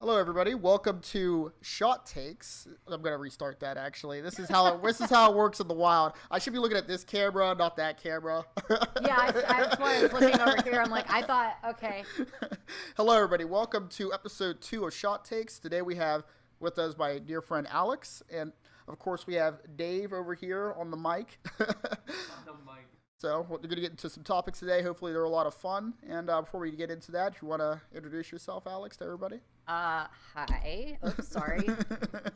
Hello, everybody. Welcome to Shot Takes. I'm gonna restart that. Actually, this is how it works in the wild. I should be looking at this camera, not that camera. Yeah, that's why I was looking over here. I'm like, I thought, okay. Hello, everybody. Welcome to episode 2 of Shot Takes. Today we have with us my dear friend Alex, and of course we have Dave over here on the mic. So we're going to get into some topics today. Hopefully they're a lot of fun. And before we get into that, if you want to introduce yourself, Alex, to everybody. Hi. Oops, sorry.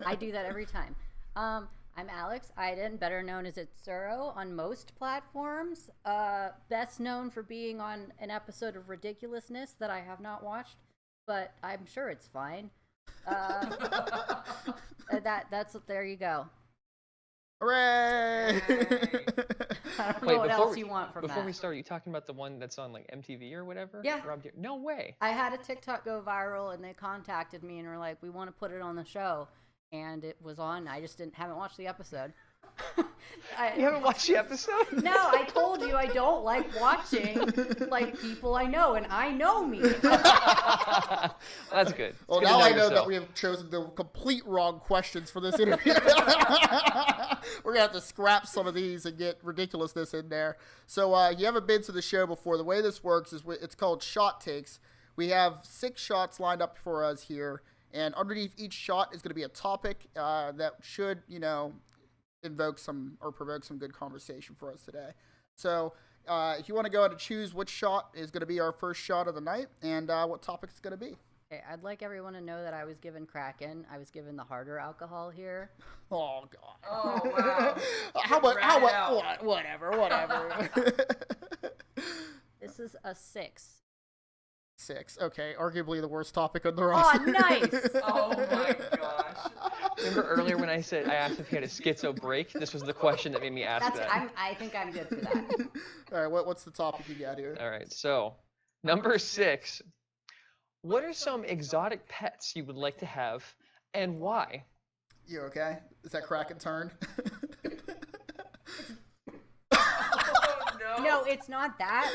I do that every time. I'm Alex Aiden, better known as Itsuro on most platforms. Best known for being on an episode of Ridiculousness that I have not watched, but I'm sure it's fine. There you go. Hooray! I don't know what else you want from that. Before we start, are you talking about the one that's on like MTV or whatever? Yeah. No way. I had a TikTok go viral, and they contacted me and were like, "We want to put it on the show," and it was on. I just haven't watched the episode. You haven't watched the episode? No, I told you I don't like watching like people I know, and I know me. That's good. Well, now I know that we have chosen the complete wrong questions for this interview. We're going to have to scrap some of these and get ridiculousness in there. So you haven't been to the show before. The way this works is it's called Shot Takes. We have 6 shots lined up for us here, and underneath each shot is going to be a topic that should, invoke some or provoke some good conversation for us today. So if you want to go ahead and choose which shot is going to be our first shot of the night and what topic it's going to be. Okay, I'd like everyone to know that I was given Kraken. I was given the harder alcohol here. Oh, God. Oh, wow. Whatever. This is a 6. 6. Okay, arguably the worst topic on the roster. Oh, nice. Oh my gosh. Remember earlier when I asked if he had a schizo break? This was the question that made me ask that. I think I'm good for that. All right, what's the topic you got here? All right, so number 6. What are some exotic pets you would like to have, and why? You okay? Is that Kraken turn? Oh, no. No, it's not that.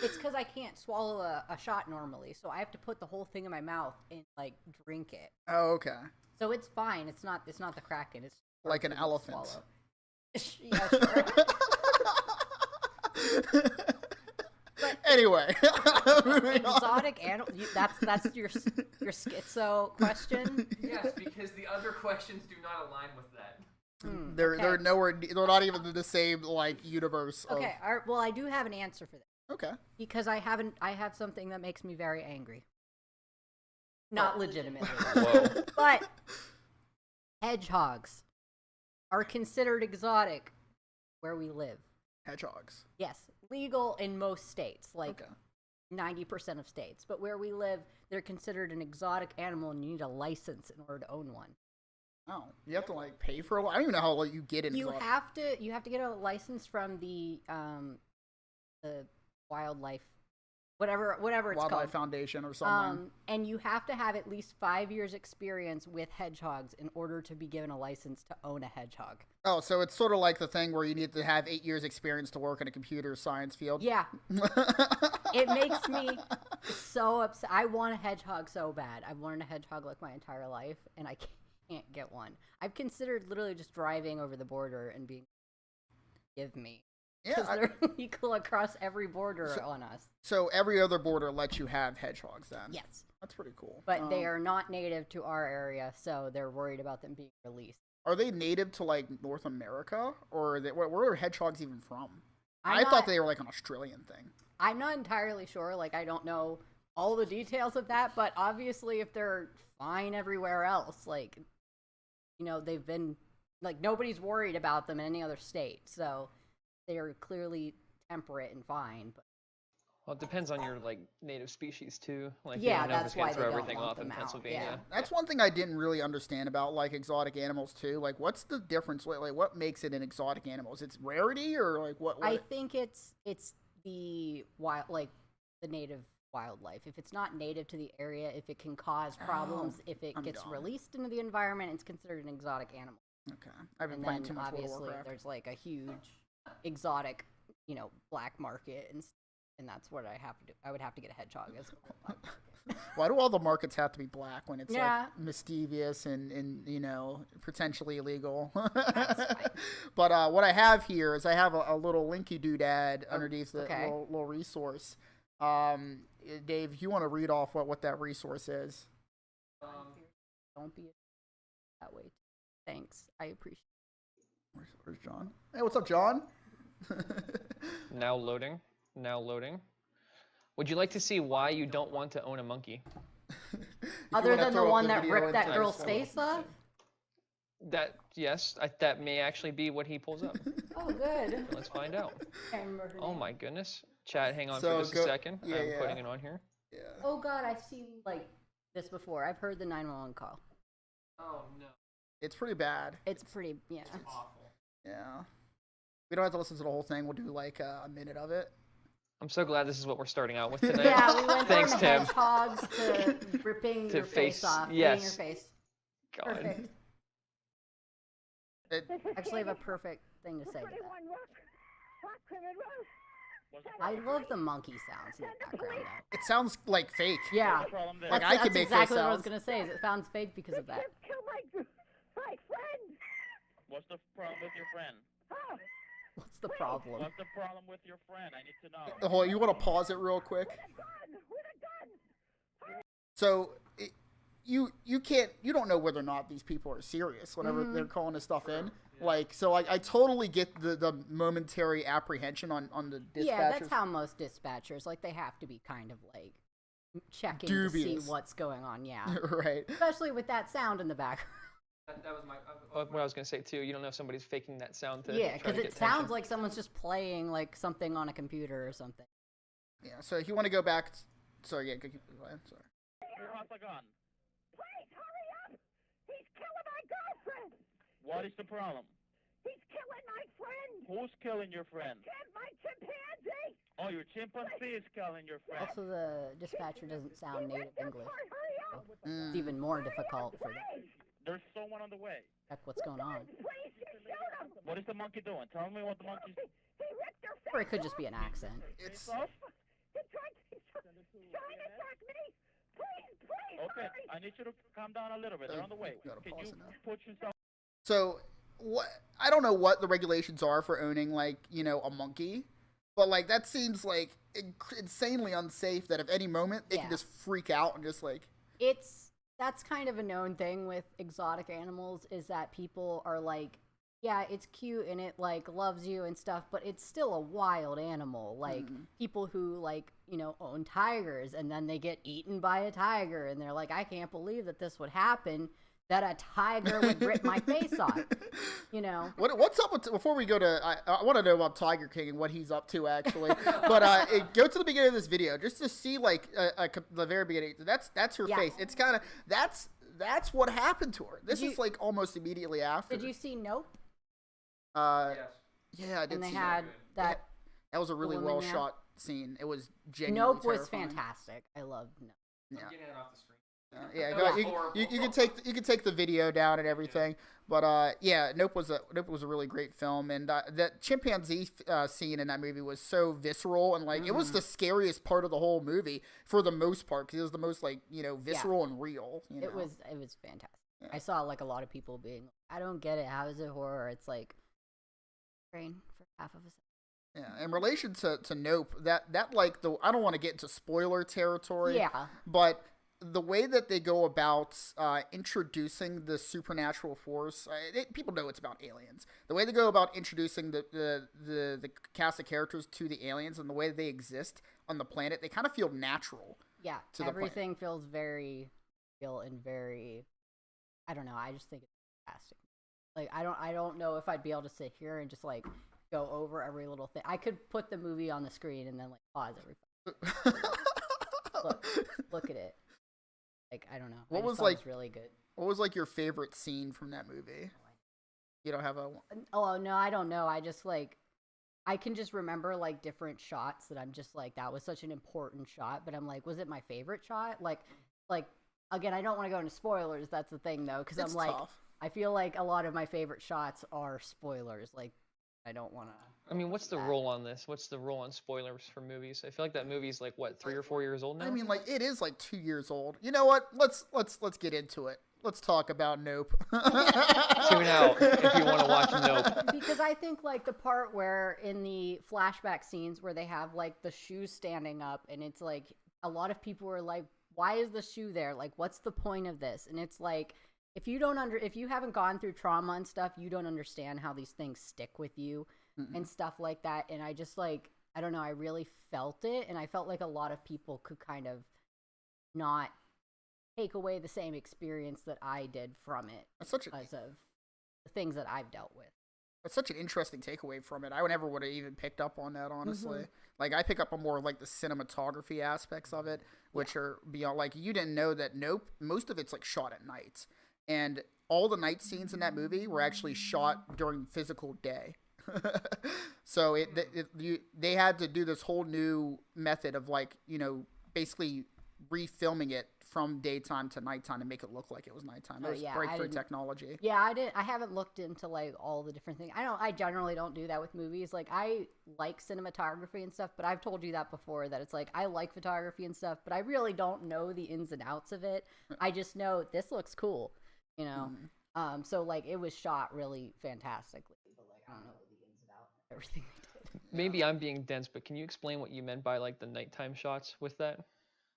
It's because I can't swallow a shot normally, so I have to put the whole thing in my mouth and drink it. Oh, okay. So it's fine. It's not the Kraken. It's like an elephant. Swallow. Yeah, sure. But anyway, exotic animal. That's your schizo question. Yes, because the other questions do not align with that. They're nowhere. They're not even in the same universe. Okay. Well, I do have an answer for this. Okay. Because I have something that makes me very angry. Not legitimately. Whoa. But hedgehogs are considered exotic where we live. Hedgehogs. Yes, legal in most states, Okay. 90% of states. But where we live, they're considered an exotic animal, and you need a license in order to own one. Oh, you have to pay for a. I don't even know how you get an You exotic. have to get a license from the wildlife, whatever it's Wildlife called. Foundation or something. And you have to have at least 5 years experience with hedgehogs in order to be given a license to own a hedgehog. Oh, so it's sort of like the thing where you need to have 8 years experience to work in a computer science field. Yeah. It makes me so upset. I want a hedgehog so bad. I've wanted a hedgehog my entire life, and I can't get one. I've considered literally just driving over the border and being, give me. Because they're legal across every border on us. So every other border lets you have hedgehogs then? Yes. That's pretty cool. But they are not native to our area, so they're worried about them being released. Are they native to North America? Or where are hedgehogs even from? I thought they were an Australian thing. I'm not entirely sure. I don't know all the details of that, but obviously if they're fine everywhere else, they've been, nobody's worried about them in any other state, so they are clearly temperate and fine. But Well, it depends on your native species too. That's why they throw don't everything want off them in out. Pennsylvania. Yeah. That's one thing I didn't really understand about exotic animals too. What's the difference? What makes it an exotic animal? Is it rarity or what? I think it's the wild, the native wildlife. If it's not native to the area, if it can cause problems, if it gets released into the environment, it's considered an exotic animal. Okay, I've been And playing then too much World of obviously Warcraft. there's a huge exotic, black market and and that's what I have to do. I would have to get a hedgehog as well. Why do all the markets have to be black when it's Yeah. like mischievous and you know, potentially illegal? That's fine. But what I have here is I have a little linky doodad underneath the okay. little resource. Dave, if you want to read off what that resource is. Don't be that way. Thanks. I appreciate Where's John? Hey, what's up, John? Now loading. Now loading. Would you like to see why you don't want to own a monkey? Other than the one that ripped that girl's face off? That, yes, that may actually be what he pulls up. Oh, good. Let's find out. I remember her Oh name. my goodness. Chat, hang on So for just a second. yeah, I'm yeah. putting it on here. Yeah. Oh God, I've seen like this before. I've heard the 911 call. Oh no. It's pretty bad. It's pretty, yeah. Awful. Yeah. We don't have to listen to the whole thing. We'll do like a minute of it. I'm so glad this is what we're starting out with tonight. Yeah, we went Thanks, from Tim. hedgehogs to ripping To your face face- off, yes. eating your face. God. Perfect. Actually, I have a perfect thing to say to that. I love the monkey sounds in the background, though. It sounds like fake. Yeah, Like I can that's make exactly those what I was sounds. gonna say. Is it sounds fake because of that. What's the problem with your friend? What's the problem? What's the problem with your friend? I need to know. Hold on, you want to pause it real quick? So you don't know whether or not these people are serious whenever they're calling this stuff in. Like, so I totally get the momentary apprehension on the dispatchers. Yeah, that's how most dispatchers, like, they have to be kind of like checking to Dubious. see what's going on. Yeah, Right. especially with that sound in the background. That was my. What I was going to say, too, you don't know if somebody's faking that sound to Yeah, try because to it get sounds attention. like someone's just playing like something on a computer or something. Yeah. So if you want to go back. Sorry. Yeah. Go ahead. Sorry. Who has a gun? Please hurry up! He's killing my girlfriend! What is the problem? He's killing my friend! Who's killing your friend? My chimpanzee! Oh, your chimpanzee is killing your friend. Also, the dispatcher doesn't sound native English. Hurry up! It's even more difficult for them There's someone on the way. to check what's going on. Please shoot him! What is the monkey doing? Tell me what the monkey's doing. He ripped her face! Or it could just be an accent. It's He tried to trying to attack me! Please, Okay, hurry! I need you to calm down a little bit. They're on the way. You gotta Can pause you it now. put yourself? so what? I don't know what the regulations are for owning like a monkey, but like that seems like insanely unsafe. That at any moment they can Yeah. just freak out and just like. That's kind of a known thing with exotic animals, is that people are like, yeah, it's cute and it like loves you and stuff, but it's still a wild animal. Like people who like, own tigers and then they get eaten by a tiger and they're like, I can't believe that this would happen, that a tiger would rip my face off. What's up with, before we go to, I want to know about Tiger King and what he's up to actually, but go to the beginning of this video just to see like the very beginning. That's her Yeah. face. It's kind of that's what happened to her. This Did you- is like almost immediately after. Did you see Nope? Yes. Yeah, I did And they see had that. that. That was a really woman well there. shot scene. It was genuinely Nope was terrifying. fantastic. I loved Nope. Yeah. I'm getting it off the screen. Yeah, That go, was you, horrible. you can take the video down and everything, but yeah, Nope was a really great film, and that chimpanzee scene in that movie was so visceral, and like it was the scariest part of the whole movie for the most part, because it was the most like visceral and real. It was fantastic. Yeah. I saw like a lot of people being, I don't get it. How is it horror? It's like brain for half of a second. Yeah, in relation to Nope, that like I don't want to get into spoiler territory. Yeah. But the way that they go about introducing the supernatural force, people know it's about aliens. The way they go about introducing the cast of characters to the aliens and the way they exist on the planet, they kind of feel natural. Yeah, To the planet. everything feels very real and very, I don't know, I just think it's fantastic. Like, I don't know if I'd be able to sit here and just like go over every little thing. I could put the movie on the screen and then like pause every look at it. Like, I don't know. What I just was, thought like- it was really good. What was like your favorite scene from that movie? You don't have a. Oh no, I don't know. I just like, I can just remember like different shots that I'm just like, that was such an important shot. But I'm like, was it my favorite shot? Like again, I don't want to go into spoilers. That's the thing though, because It's I'm like, tough. I feel like a lot of my favorite shots are spoilers. Like, I don't want to. I mean, what's the rule on this? What's the rule on spoilers for movies? I feel like that movie's like what, 3 or 4 years old now. I mean, like it is like 2 years old. You know what? Let's get into it. Let's talk about Nope. Tune out if you want to watch Nope. Because I think like the part where in the flashback scenes where they have like the shoes standing up, and it's like a lot of people are like, why is the shoe there? Like, what's the point of this? And it's like, if you haven't gone through trauma and stuff, you don't understand how these things stick with you and stuff like that. And I just like, I don't know, I really felt it, and I felt like a lot of people could kind of not take away the same experience that I did from it because of the things that I've dealt with. That's such an interesting takeaway from it. I never would have even picked up on that, honestly. Like, I pick up on more like the cinematography aspects of it, which are beyond, like, you didn't know that Nope, most of it's like shot at night. And all the night scenes in that movie were actually shot during physical day. So they had to do this whole new method of like, you know, basically refilming it from daytime to nighttime to make it look like it was nighttime. That was breakthrough technology. Yeah, I haven't looked into like all the different things. I generally don't do that with movies. Like, I like cinematography and stuff, but I've told you that before, that it's like I like photography and stuff, but I really don't know the ins and outs of it. I just know this looks cool, you know. So like it was shot really fantastically, but like I don't know the ins and outs of everything they did. Maybe I'm being dense, but can you explain what you meant by like the nighttime shots with that?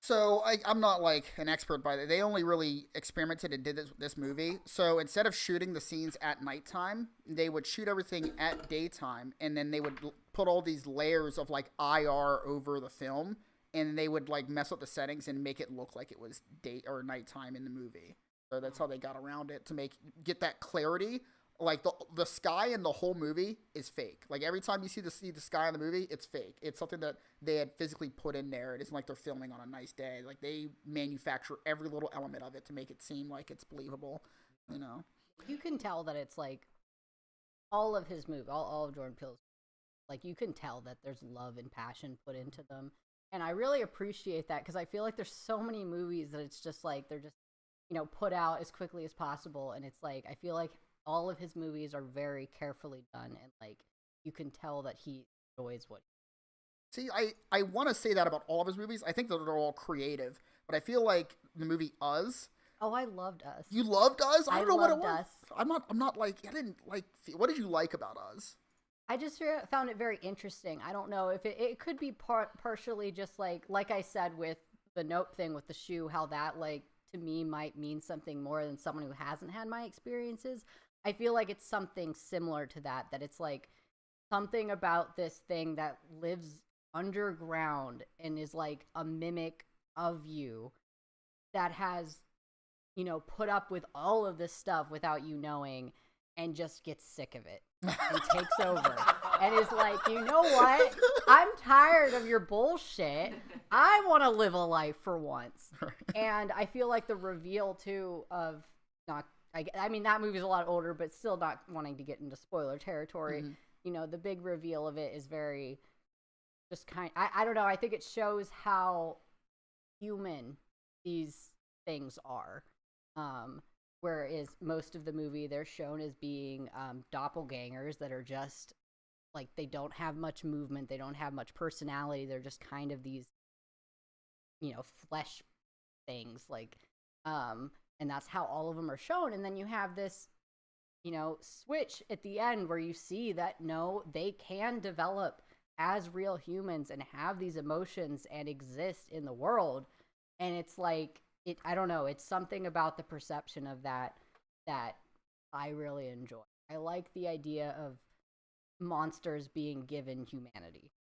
So I'm not like an expert by that. They only really experimented and did this movie. So instead of shooting the scenes at nighttime, they would shoot everything at daytime, and then they would put all these layers of like IR over the film, and they would like mess up the settings and make it look like it was day or nighttime in the movie. So that's how they got around it to get that clarity. Like the sky in the whole movie is fake. Like every time you see the sky in the movie, it's fake. It's something that they had physically put in there. It isn't like they're filming on a nice day. Like they manufacture every little element of it to make it seem like it's believable. You know, you can tell that it's like all of his movies, all of Jordan Peele's, like you can tell that there's love and passion put into them, and I really appreciate that because I feel like there's so many movies that it's just like they're just, you know, put out as quickly as possible, and it's like I feel like all of his movies are very carefully done, and like you can tell that he enjoys what. See, I want to say that about all of his movies. I think that they're all creative, but I feel like the movie Us. Oh, I loved Us. You loved Us? I don't know what it was. Us. I'm not like, I didn't like. What did you like about Us? I just found it very interesting. I don't know if it could be partially just like I said with the Nope thing with the shoe, how that like to me might mean something more than someone who hasn't had my experiences. I feel like it's something similar to that it's like something about this thing that lives underground and is like a mimic of you that has, you know, put up with all of this stuff without you knowing and just gets sick of it and takes over and is like, you know what? I'm tired of your bullshit. I want to live a life for once. And I feel like the reveal too of I mean, that movie's a lot older, but still not wanting to get into spoiler territory. You know, the big reveal of it is very just I don't know. I think it shows how human these things are. Whereas most of the movie, they're shown as being doppelgangers that are just like, they don't have much movement. They don't have much personality. They're just kind of these, you know, flesh things like, and that's how all of them are shown. And then you have this, you know, switch at the end where you see that, no, they can develop as real humans and have these emotions and exist in the world. And it's like, I don't know, it's something about the perception of that I really enjoy. I like the idea of monsters being given humanity.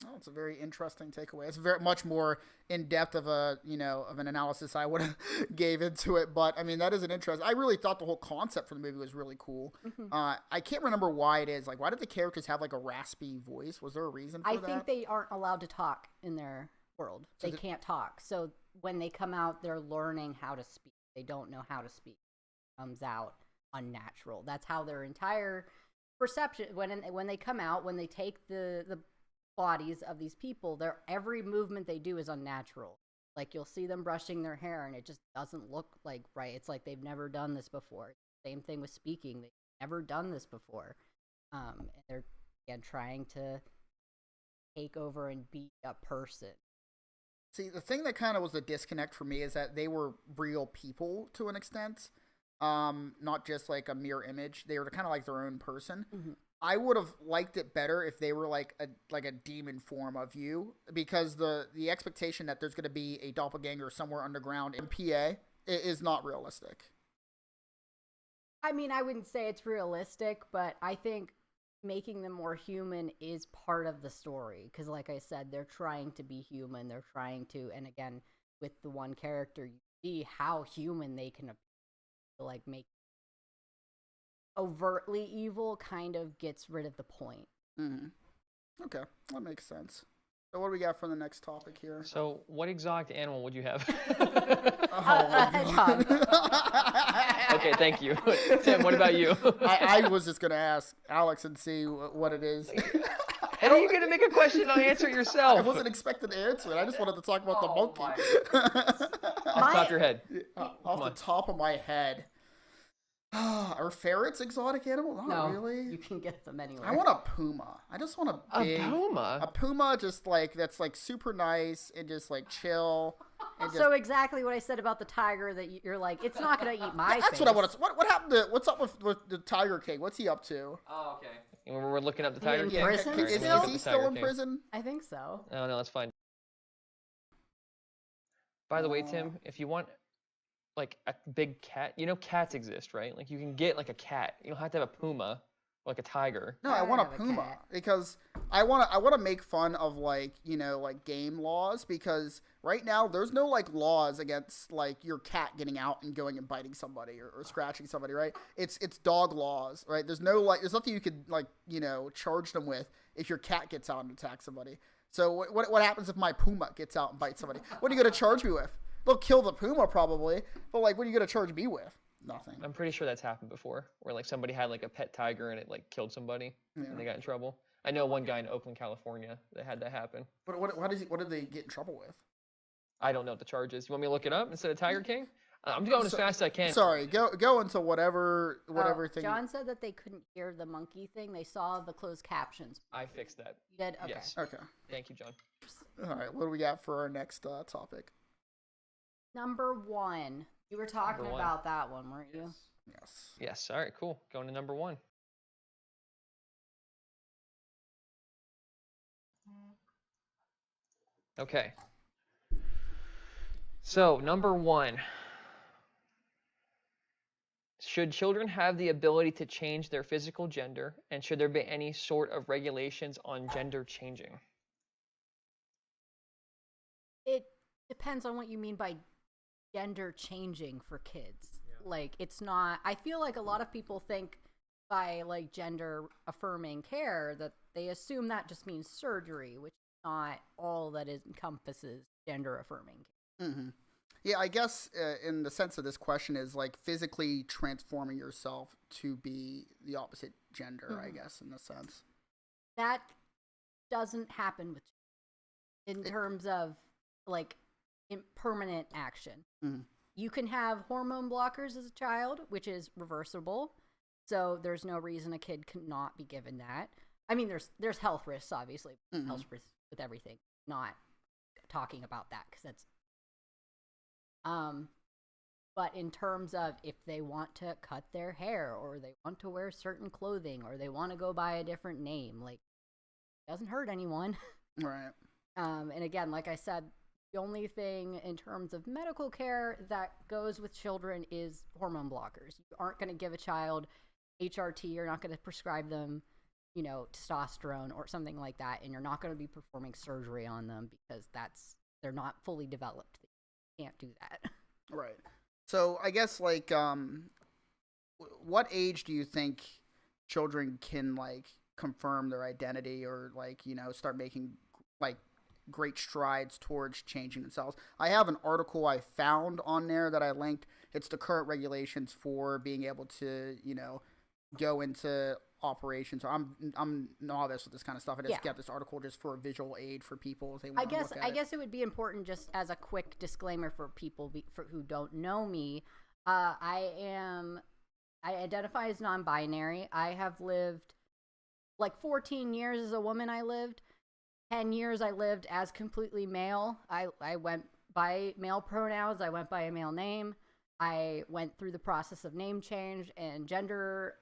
Oh, it's a very interesting takeaway. It's very much more in depth of an analysis I would have gave into it. But I mean, that is an interest. I really thought the whole concept for the movie was really cool. I can't remember why it is. Like, why did the characters have like a raspy voice? Was there a reason for that? I think they aren't allowed to talk in their world. So they can't talk. So when they come out, they're learning how to speak. They don't know how to speak. It comes out unnatural. That's how their entire perception, when they come out, when they take the bodies of these people, every movement they do is unnatural. Like, you'll see them brushing their hair and it just doesn't look like right. It's like they've never done this before. Same thing with speaking. They've never done this before. And they're and trying to take over and be a person. See, the thing that kind of was the disconnect for me is that they were real people to an extent, not just like a mirror image. They were kind of like their own person. Mm-hmm. I would have liked it better if they were like a demon form of you, because the expectation that there's going to be a doppelganger somewhere underground in PA is not realistic. I mean, I wouldn't say it's realistic, but I think making them more human is part of the story. Because, like I said, they're trying to be human. They're trying to, and again, with the one character, you see how human they can like make overtly evil. Kind of gets rid of the point. Mm-hmm. Okay, that makes sense. So what do we got for the next topic here? So, what exotic animal would you have? A hedgehog. Okay, thank you. Tim, what about you? I was just gonna ask Alex and see what it is. How are you gonna make a question and not answer it yourself? I wasn't expecting to answer it. I just wanted to talk about the Oh monkey. Off the top of your head. Off the top of my head. Are ferrets exotic animal? Not No, really. you can get them anywhere. I want a puma. I just want a big puma? A puma, just like that's like super nice and just like chill. And just, So exactly what I said about the tiger, that you're like, it's not gonna eat my that's face. what I want to. What happened to? What's up with the Tiger King? What's he up to? Oh, okay. And we're looking up the He Tiger in King. prison Sorry, Is let me still? look he up the still Tiger in King. prison? I think so. Oh, no, that's fine. By the way, Tim, if you want like a big cat, you know cats exist, right? Like you can get like a cat. You don't have to have a puma or like a tiger. No, I I want a have a puma cat. because I want to make fun of like, you know, like game laws, because right now there's no like laws against like your cat getting out and going and biting somebody or scratching somebody, right? It's dog laws, right? There's there's nothing you could like, you know, charge them with if your cat gets out and attacks somebody. So what happens if my puma gets out and bites somebody? What are you going to charge me with? They'll kill the puma probably, but like what are you going to charge me with? Nothing. I'm pretty sure that's happened before, where like somebody had like a pet tiger and it like killed somebody and they got in trouble. I know one guy in Oakland, California, that had that happen. What did they get in trouble with? I don't know what the charge is. You want me to look it up instead of Tiger King? I'm going as fast as I can. Sorry, go into whatever thing. John said that they couldn't hear the monkey thing. They saw the closed captions. I fixed that. You did? Okay. Yes. Okay. Thank you, John. All right. What do we got for our next topic? Number 1. You were talking Number 1. about that one, weren't you? Yes. Yes. All right. Cool. Going to number 1. Okay. So, number 1. Should children have the ability to change their physical gender, and should there be any sort of regulations on gender changing? It depends on what you mean by gender changing for kids. Like, it's not, I feel like a lot of people think by like gender affirming care that they assume that just means surgery, which is not all that it encompasses gender affirming care. Mm-hmm. Yeah, I guess in the sense of this question is like physically transforming yourself to be the opposite gender, I guess, in a sense. That doesn't happen with in terms of like permanent action. Mm-hmm. You can have hormone blockers as a child, which is reversible. So there's no reason a kid cannot be given that. I mean, there's health risks, obviously. Mm-hmm. Health risks with everything. Not talking about that because that's. But in terms of if they want to cut their hair or they want to wear certain clothing or they want to go by a different name, like, it doesn't hurt anyone. Right. And again, like I said, the only thing in terms of medical care that goes with children is hormone blockers. You aren't going to give a child HRT. You're not going to prescribe them, you know, testosterone or something like that. And you're not going to be performing surgery on them because they're not fully developed. You can't do that. Right. So I guess like, what age do you think children can like confirm their identity or like, you know, start making like great strides towards changing themselves? I have an article I found on there that I linked. It's the current regulations for being able to, you know, go into operations. I'm novice with this kind of stuff. I just got this article just for a visual aid for people if they want to look at I guess it would be important, just as a quick disclaimer for people who don't know me. I identify as non-binary. I have lived like 14 years as a woman I lived. 10 years I lived as completely male. I went by male pronouns. I went by a male name. I went through the process of name change and gender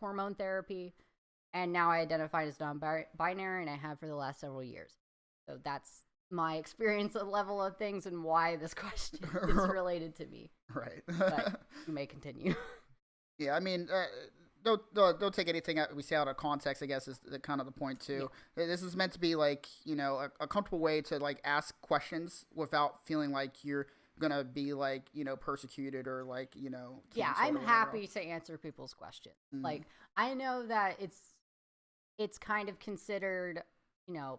hormone therapy. And now I identify as non-binary, and I have for the last several years. So that's my experience level of things and why this question is related to me. Right. But you may continue. Yeah, I mean, don't take anything we say out of context, I guess, is kind of the point, too. Yeah. This is meant to be, like, you know, a comfortable way to, like, ask questions without feeling like you're going to be, like, you know, persecuted or, like, you know. Yeah, I'm happy to answer people's questions. Mm-hmm. Like, I know that it's kind of considered, you know,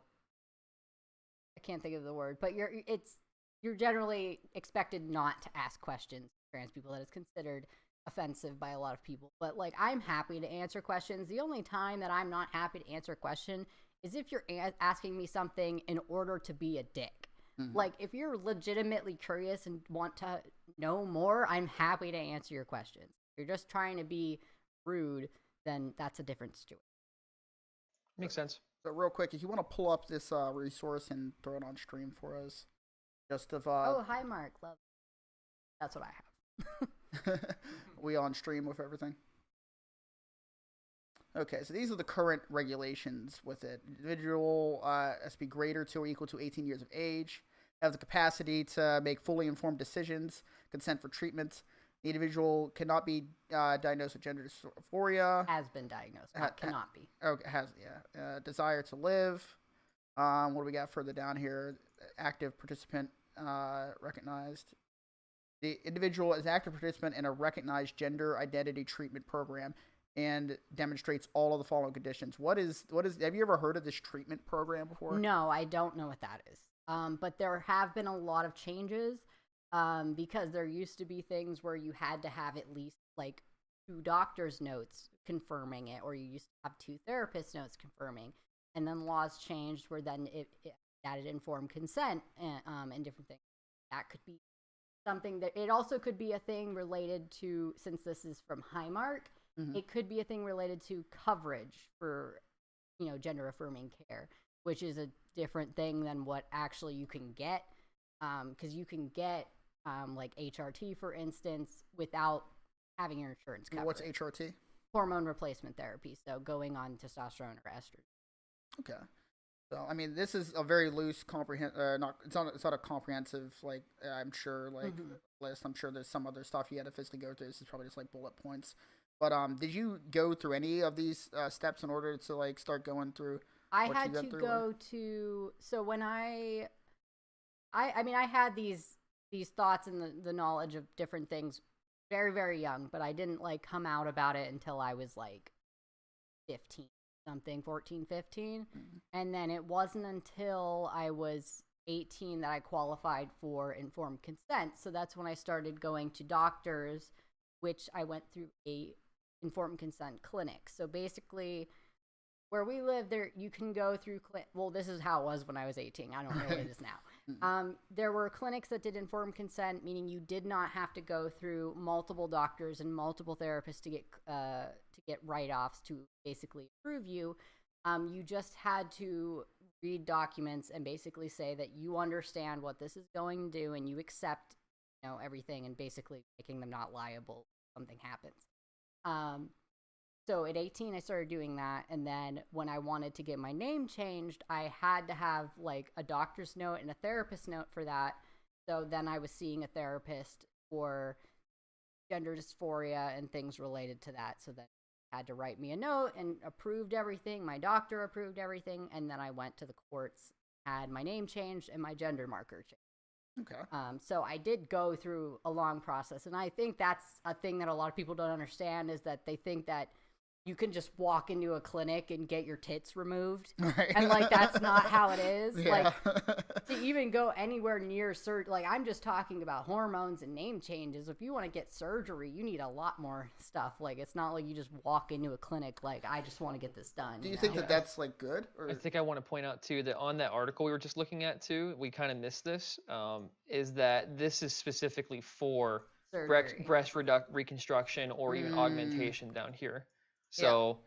I can't think of the word, but you're generally expected not to ask questions to trans people. That is considered offensive by a lot of people. But like, I'm happy to answer questions. The only time that I'm not happy to answer a question is if you're asking me something in order to be a dick. Mm-hmm. Like, if you're legitimately curious and want to know more, I'm happy to answer your questions. If you're just trying to be rude, then that's a different situation. Makes sense. So real quick, if you want to pull up this resource and throw it on stream for us, just of oh, hi Mark, love. That's what I have. We on stream with everything. Okay, so these are the current regulations with it. Individual has to be greater to or equal to 18 years of age, have the capacity to make fully informed decisions, consent for treatment. The individual cannot be diagnosed with gender dysphoria. Has been diagnosed, not cannot be. Okay, desire to live. What do we got further down here? Active participant recognized. The individual is active participant in a recognized gender identity treatment program and demonstrates all of the following conditions. What is? Have you ever heard of this treatment program before? No, I don't know what that is. But there have been a lot of changes. Because there used to be things where you had to have at least like 2 doctor's notes confirming it, or you used to have 2 therapist notes confirming, and then laws changed where then it added informed consent and different things. That could be something that it also could be a thing related to, since this is from Highmark, mm-hmm. It could be a thing related to coverage for, you know, gender affirming care, which is a different thing than what actually you can get. Because you can get like HRT, for instance, without having your insurance covered. What's HRT? Hormone replacement therapy. So going on testosterone or estrogen. Okay. So I mean, this is a very loose, it's not a comprehensive, like, I'm sure, like, mm-hmm. list. I'm sure there's some other stuff you had to physically go through. This is probably just like bullet points. But did you go through any of these steps in order to like start going through? I had to go to. So when I mean, I had these thoughts and the knowledge of different things very, very young, but I didn't like come out about it until I was like 14, 15. Mm-hmm. And then it wasn't until I was 18 that I qualified for informed consent. So that's when I started going to doctors, which I went through a informed consent clinic. So basically, where we live, there you can go through. Well, this is how it was when I was 18. I don't know what it is now. There were clinics that did informed consent, meaning you did not have to go through multiple doctors and multiple therapists to get write-offs to basically approve you. You just had to read documents and basically say that you understand what this is going to do and you accept, you know, everything, and basically making them not liable if something happens. So at 18, I started doing that, and then when I wanted to get my name changed, I had to have like a doctor's note and a therapist note for that. So then I was seeing a therapist for gender dysphoria and things related to that. So then I had to write me a note and approved everything. My doctor approved everything, and then I went to the courts, had my name changed and my gender marker changed. Okay. So I did go through a long process, and I think that's a thing that a lot of people don't understand, is that they think that you can just walk into a clinic and get your tits removed. Right. And like, that's not how it is. Yeah. Like, to even go anywhere near surgery, like, I'm just talking about hormones and name changes. If you want to get surgery, you need a lot more stuff. Like, it's not like you just walk into a clinic like, I just want to get this done. Do you think that that's like good? Or? I think I want to point out too that on that article we were just looking at too, we kind of missed this, is that this is specifically for breast reconstruction or even augmentation down here. So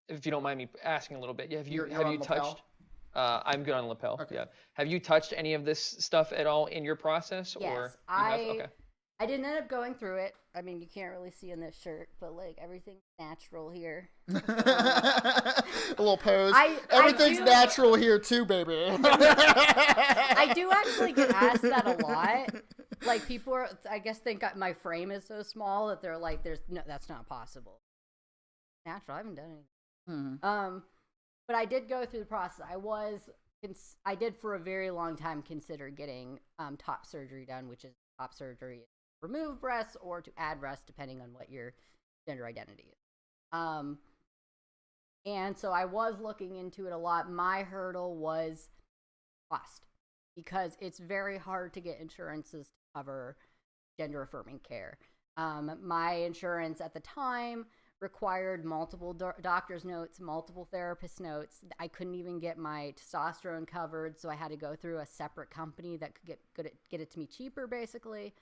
If you don't mind me asking a little bit, have you You're on lapel? touched? I'm good on lapel. Okay. Yeah. Have you touched any of this stuff at all in your process, Yes, or you have? Okay. I didn't end up going through it. I mean, you can't really see in this shirt, but like everything's natural here. A little pose. Everything's do- natural here too, baby. I do actually get asked that a lot. Like people are, I guess, think my frame is so small that they're like, "There's no, that's not possible." Natural. I haven't done anything. But I did go through the process. I did for a very long time consider getting top surgery done, which is top surgery to remove breasts or to add breasts, depending on what your gender identity is. And so I was looking into it a lot. My hurdle was cost, because it's very hard to get insurances to cover gender affirming care. My insurance at the time required multiple doctor's notes, multiple therapist notes. I couldn't even get my testosterone covered, so I had to go through a separate company that could get it to me cheaper, basically.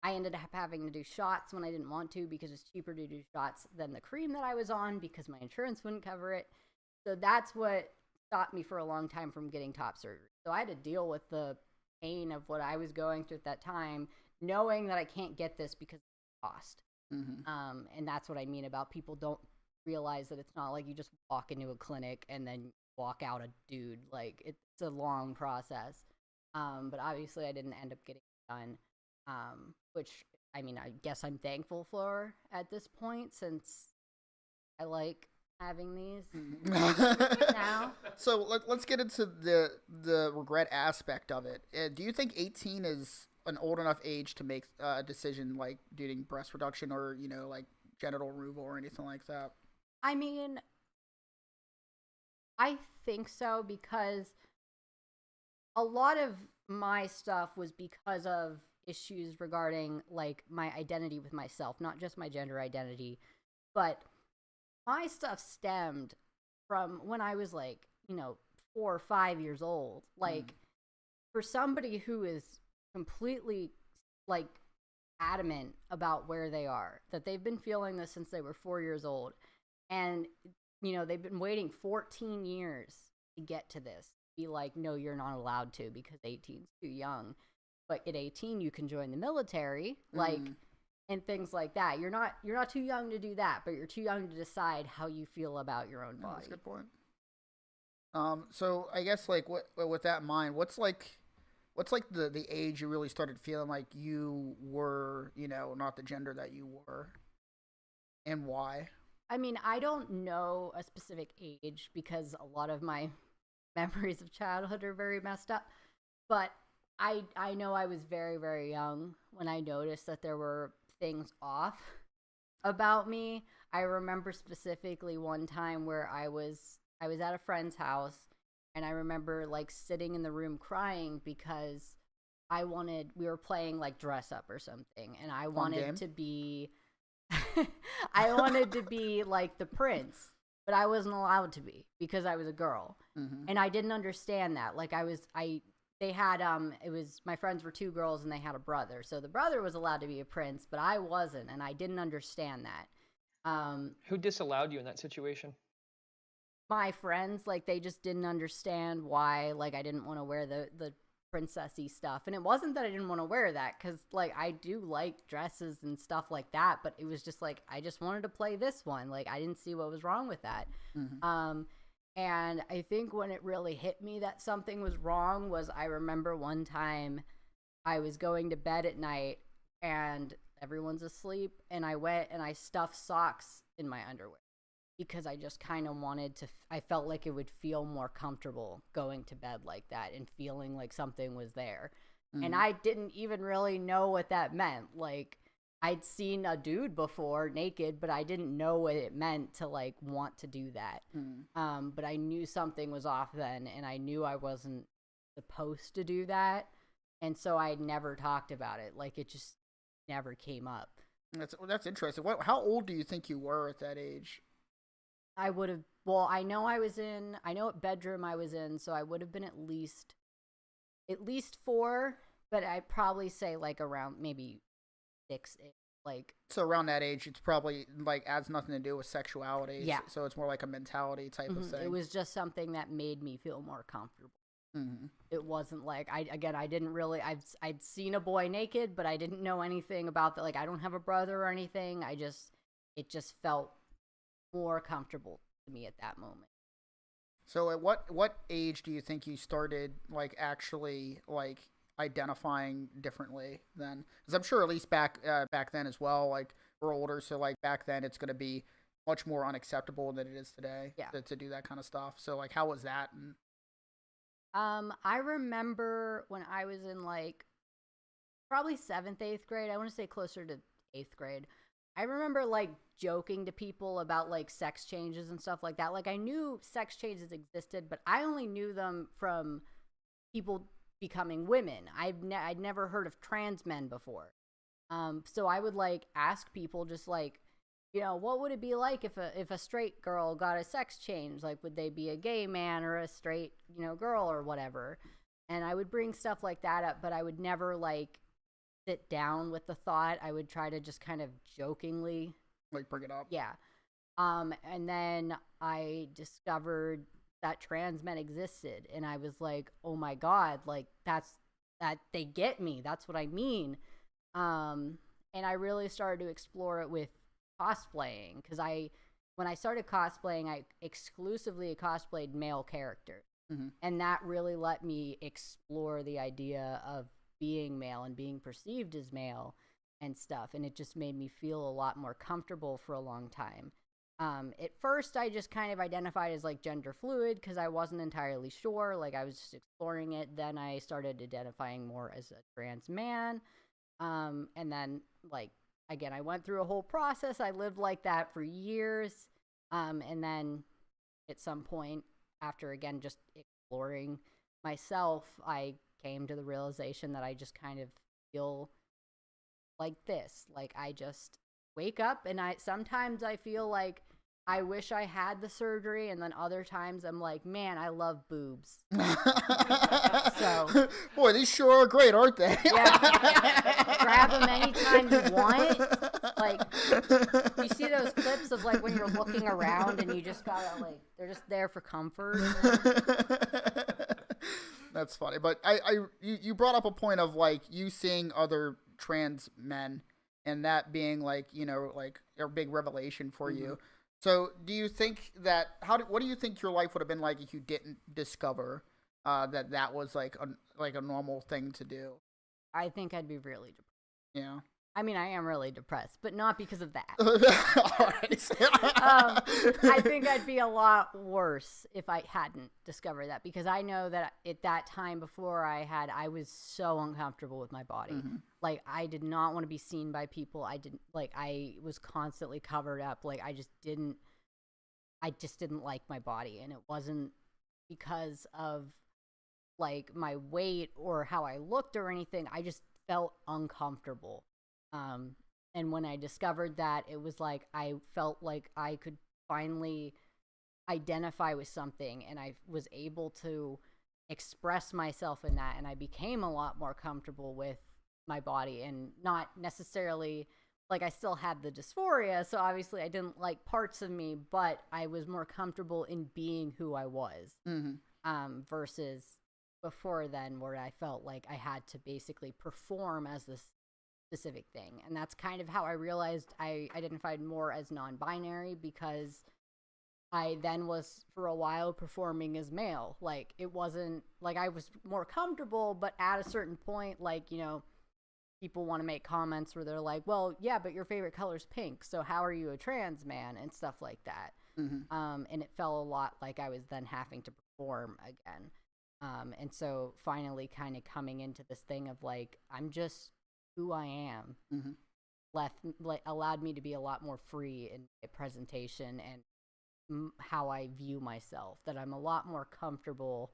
I ended up having to do shots when I didn't want to, because it's cheaper to do shots than the cream that I was on, because my insurance wouldn't cover it. So that's what stopped me for a long time from getting top surgery. So I had to deal with the pain of what I was going through at that time, knowing that I can't get this because of the cost. And that's what I mean about people don't realize that it's not like you just walk into a clinic and then walk out a dude. Like, it's a long process. But obviously I didn't end up getting it done, which, I mean, I guess I'm thankful for at this point, since I like having these now. So let's get into the regret aspect of it. Do you think 18 is an old enough age to make a decision like doing breast reduction or, you know, like genital removal or anything like that? I mean, I think so, because a lot of my stuff was because of issues regarding like my identity with myself, not just my gender identity, but my stuff stemmed from when I was like, 4 or 5 years old. Like, for somebody who is completely like adamant about where they are, that they've been feeling this since they were 4 years old, and they've been waiting 14 years to get to this, be like, no, you're not allowed to, because 18's too young. But at 18 you can join the military, like, and things like that. You're not too young to do that, but you're too young to decide how you feel about your own body. That's a good point. So I guess like with that in mind, what's the age you really started feeling like you were, not the gender that you were, and why? I mean, I don't know a specific age, because a lot of my memories of childhood are very messed up, but I know I was very, very young when I noticed that there were things off about me. I remember specifically one time where I was at a friend's house, and I remember like sitting in the room crying because we were playing like dress up or something, and I wanted to be I wanted to be like the prince, but I wasn't allowed to be because I was a girl. And I didn't understand that. Like, they had it was, my friends were 2 girls and they had a brother, so the brother was allowed to be a prince, but I wasn't, and I didn't understand that. Who disallowed you in that situation? My friends, like, they just didn't understand why, like, I didn't want to wear the princessy stuff. And it wasn't that I didn't want to wear that, because like I do like dresses and stuff like that, but it was just like I just wanted to play this one. Like, I didn't see what was wrong with that. And I think when it really hit me that something was wrong was, I remember one time I was going to bed at night and everyone's asleep, and I went and I stuffed socks in my underwear because I just kind of wanted to, I felt like it would feel more comfortable going to bed like that and feeling like something was there. And I didn't even really know what that meant. Like, I'd seen a dude before naked, but I didn't know what it meant to like want to do that. But I knew something was off then, and I knew I wasn't supposed to do that. And so I never talked about it. Like, it just never came up. That's interesting. How old do you think you were at that age? I would have, well, I know what bedroom I was in, so I would have been at least 4, but I'd probably say like around maybe 6. Like, So around that age, it's probably like has nothing to do with sexuality. Yeah. So it's more like a mentality type of thing. it was just something that made me feel more comfortable. Mm-hmm. It wasn't like I didn't really I'd seen a boy naked, but I didn't know anything about that. Like, I don't have a brother or anything. It just felt more comfortable to me at that moment. So at what age do you think you started like actually like identifying differently then? Because I'm sure at least back then as well, like we're older, so like back then it's gonna be much more unacceptable than it is today. Yeah. To do that kind of stuff. So like how was that? And I remember when I was in like probably 7th, 8th grade. I want to say closer to 8th grade. I remember like joking to people about like sex changes and stuff like that. Like, I knew sex changes existed, but I only knew them from people becoming women. I'd never heard of trans men before. So I would like ask people just like, what would it be like if a straight girl got a sex change? Like, would they be a gay man or a straight, girl or whatever? And I would bring stuff like that up, but I would never like sit down with the thought. I would try to just kind of jokingly, like bring it up. yeah. And then I discovered that trans men existed, and I was like, oh my God, like that they get me. That's what I mean. And I really started to explore it with cosplaying, because when I started cosplaying, I exclusively cosplayed male characters. Mm-hmm. And that really let me explore the idea of being male and being perceived as male and stuff. And it just made me feel a lot more comfortable for a long time. At first, I just kind of identified as like gender fluid because I wasn't entirely sure. Like, I was just exploring it. Then I started identifying more as a trans man. And then, like, again, I went through a whole process. I lived like that for years. And then at some point, after, again, just exploring myself, I came to the realization that I just kind of feel like this. Like, I just wake up and sometimes I feel like I wish I had the surgery, and then other times I'm like, man, I love boobs. So, boy, these sure are great, aren't they? Yeah. Grab them anytime you want. Like, you see those clips of like when you're looking around and you just gotta like, they're just there for comfort. That's funny, but you brought up a point of like you seeing other trans men and that being like like a big revelation for you. So do you think that what do you think your life would have been like if you didn't discover that was like a normal thing to do? I think I'd be really depressed. Yeah. I mean, I am really depressed, but not because of that. All right. I think I'd be a lot worse if I hadn't discovered that, because I know that at that time before I was so uncomfortable with my body. Mm-hmm. Like, I did not want to be seen by people. I was constantly covered up. Like, I just didn't like my body. And it wasn't because of like my weight or how I looked or anything. I just felt uncomfortable. And when I discovered that, it was like I felt like I could finally identify with something, and I was able to express myself in that, and I became a lot more comfortable with my body, and not necessarily like I still had the dysphoria, so obviously I didn't like parts of me, but I was more comfortable in being who I was. Versus before then, where I felt like I had to basically perform as this specific thing. And that's kind of how I realized I identified more as non-binary, because I then was for a while performing as male. Like, it wasn't like I was more comfortable, but at a certain point, like, people want to make comments where they're like, well, yeah, but your favorite color is pink, so how are you a trans man, and stuff like that. And it felt a lot like I was then having to perform again. And so finally kind of coming into this thing of like, I'm just who I am, allowed me to be a lot more free in my presentation and how I view myself, that I'm a lot more comfortable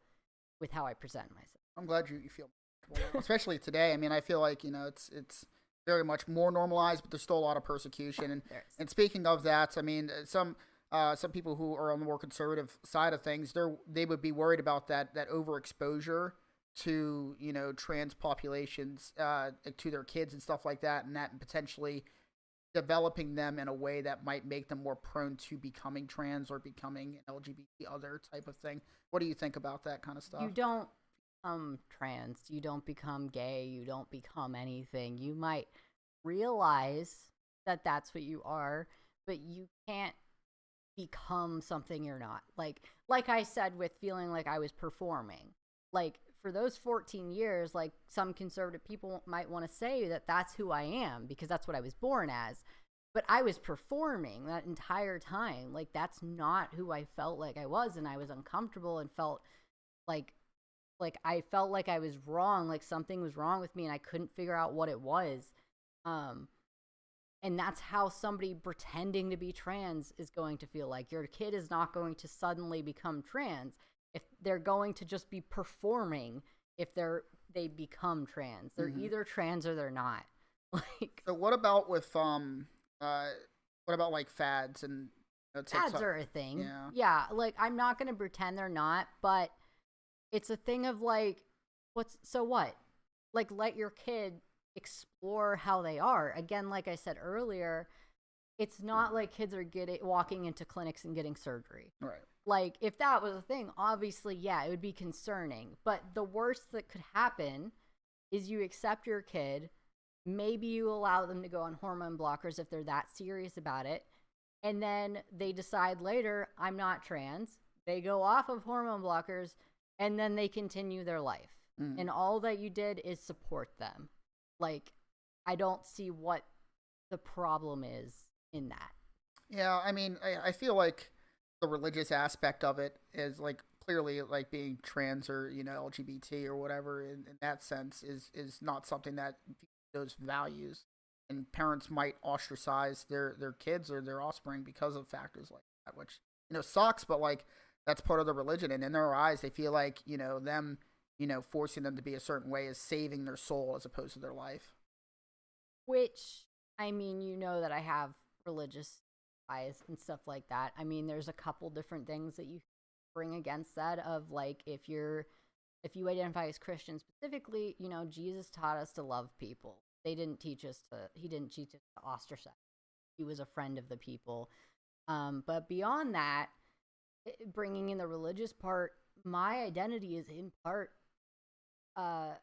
with how I present myself. I'm glad you feel comfortable now, especially today. I mean, I feel like, it's very much more normalized, but there's still a lot of persecution. And speaking of that, I mean, some people who are on the more conservative side of things, they would be worried about that overexposure to trans populations, to their kids and stuff like that, and that potentially developing them in a way that might make them more prone to becoming trans or becoming an LGBT other type of thing. What do you think about that kind of stuff? You don't become trans, you don't become gay, you don't become anything. You might realize that that's what you are, but you can't become something you're not. Like I said, with feeling like I was performing, like for those 14 years, like some conservative people might want to say that that's who I am because that's what I was born as, but I was performing that entire time. Like that's not who I felt like I was, and I was uncomfortable and felt like I felt like I was wrong, like something was wrong with me and I couldn't figure out what it was. And that's how somebody pretending to be trans is going to feel. Like your kid is not going to suddenly become trans. If they're going to just be performing, if they become trans, they're either trans or they're not. Like, so what about with what about like fads and TikTok? fads are a thing. Yeah. Yeah, like I'm not gonna pretend they're not, but it's a thing of like, so what? Like, let your kid explore how they are. Again, like I said earlier, it's not like kids are walking into clinics and getting surgery. Right. Like, if that was a thing, obviously, yeah, it would be concerning. But the worst that could happen is you accept your kid, maybe you allow them to go on hormone blockers if they're that serious about it, and then they decide later, I'm not trans. They go off of hormone blockers, and then they continue their life. And all that you did is support them. Like, I don't see what the problem is in that. Yeah, I mean, I feel like the religious aspect of it is like clearly like being trans or LGBT or whatever in that sense is not something that those values, and parents might ostracize their kids or their offspring because of factors like that, which sucks, but like that's part of the religion, and in their eyes they feel like them forcing them to be a certain way is saving their soul as opposed to their life. Which, I mean, that I have religious bias and stuff like that. I mean, there's a couple different things that you bring against that of like, if you identify as Christian specifically, Jesus taught us to love people. He didn't teach us to ostracize. He was a friend of the people. But beyond that, bringing in the religious part, my identity is in part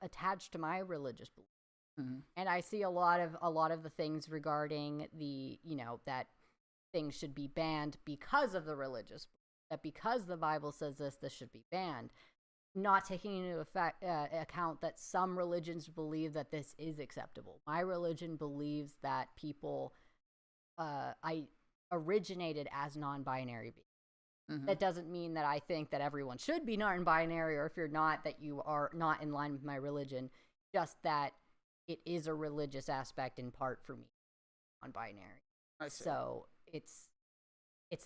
attached to my religious belief. And I see a lot of the things regarding the, that things should be banned because of the religious, that because the Bible says this should be banned, not taking into account that some religions believe that this is acceptable. My religion believes that people I originated as non-binary beings. That doesn't mean that I think that everyone should be non-binary, or if you're not, that you are not in line with my religion. Just that it is a religious aspect in part for me, non-binary. I see. So it's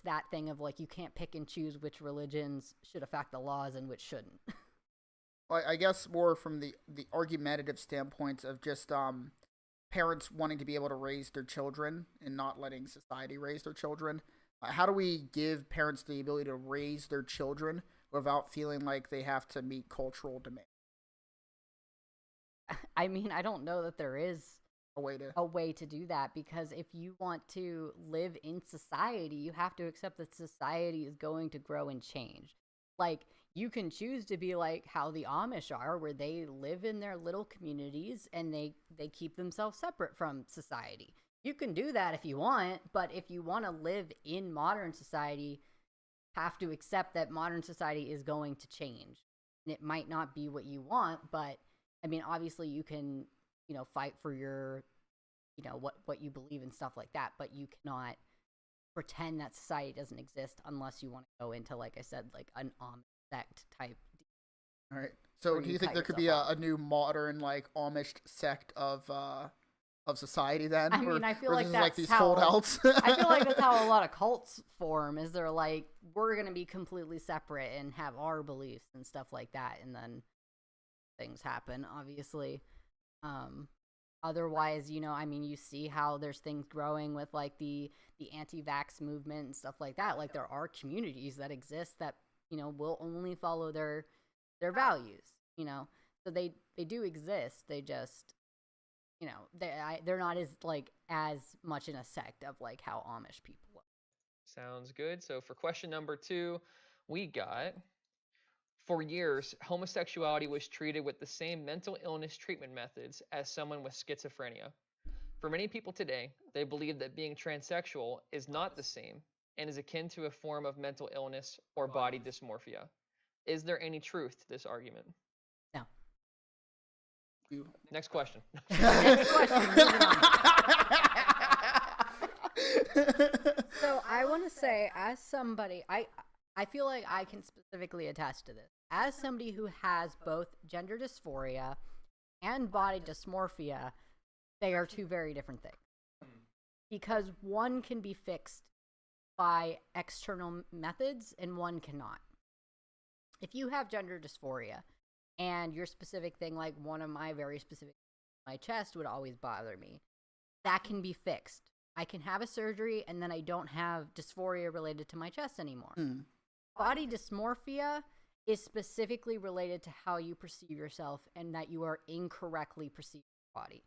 that thing of like, you can't pick and choose which religions should affect the laws and which shouldn't. Well, I guess more from the argumentative standpoint of just parents wanting to be able to raise their children and not letting society raise their children. How do we give parents the ability to raise their children without feeling like they have to meet cultural demands? I mean, I don't know that there is a way to do that, because if you want to live in society, you have to accept that society is going to grow and change. Like, you can choose to be like how the Amish are, where they live in their little communities and they keep themselves separate from society. You can do that if you want, but if you want to live in modern society, you have to accept that modern society is going to change. And it might not be what you want, but I mean, obviously you can, fight for your, what you believe and stuff like that, but you cannot pretend that society doesn't exist unless you want to go into, like I said, like an Amish sect type. All right. So do you think there could be a new modern, like, Amish sect of society then? I mean, I feel like that's like these how holdouts. I feel like that's how a lot of cults form. Is they're like, we're gonna be completely separate and have our beliefs and stuff like that, and then things happen, obviously. Otherwise, I mean, you see how there's things growing with like the anti-vax movement and stuff like that. Like, there are communities that exist that will only follow their values. So they do exist. They just you know, they're not as like as much in a sect of like how Amish people are. Sounds good. So for question number 2, we got, for years, homosexuality was treated with the same mental illness treatment methods as someone with schizophrenia. For many people today, they believe that being transsexual is not the same and is akin to a form of mental illness or body dysmorphia. Is there any truth to this argument? No. Next question. Next question. Moving on. So I want to say, as somebody, I feel like I can specifically attest to this. As somebody who has both gender dysphoria and body dysmorphia, they are two very different things. Because one can be fixed by external methods and one cannot. If you have gender dysphoria and your specific thing, like one of my very specific, my chest would always bother me, that can be fixed. I can have a surgery and then I don't have dysphoria related to my chest anymore. Body dysmorphia is specifically related to how you perceive yourself and that you are incorrectly perceiving your body.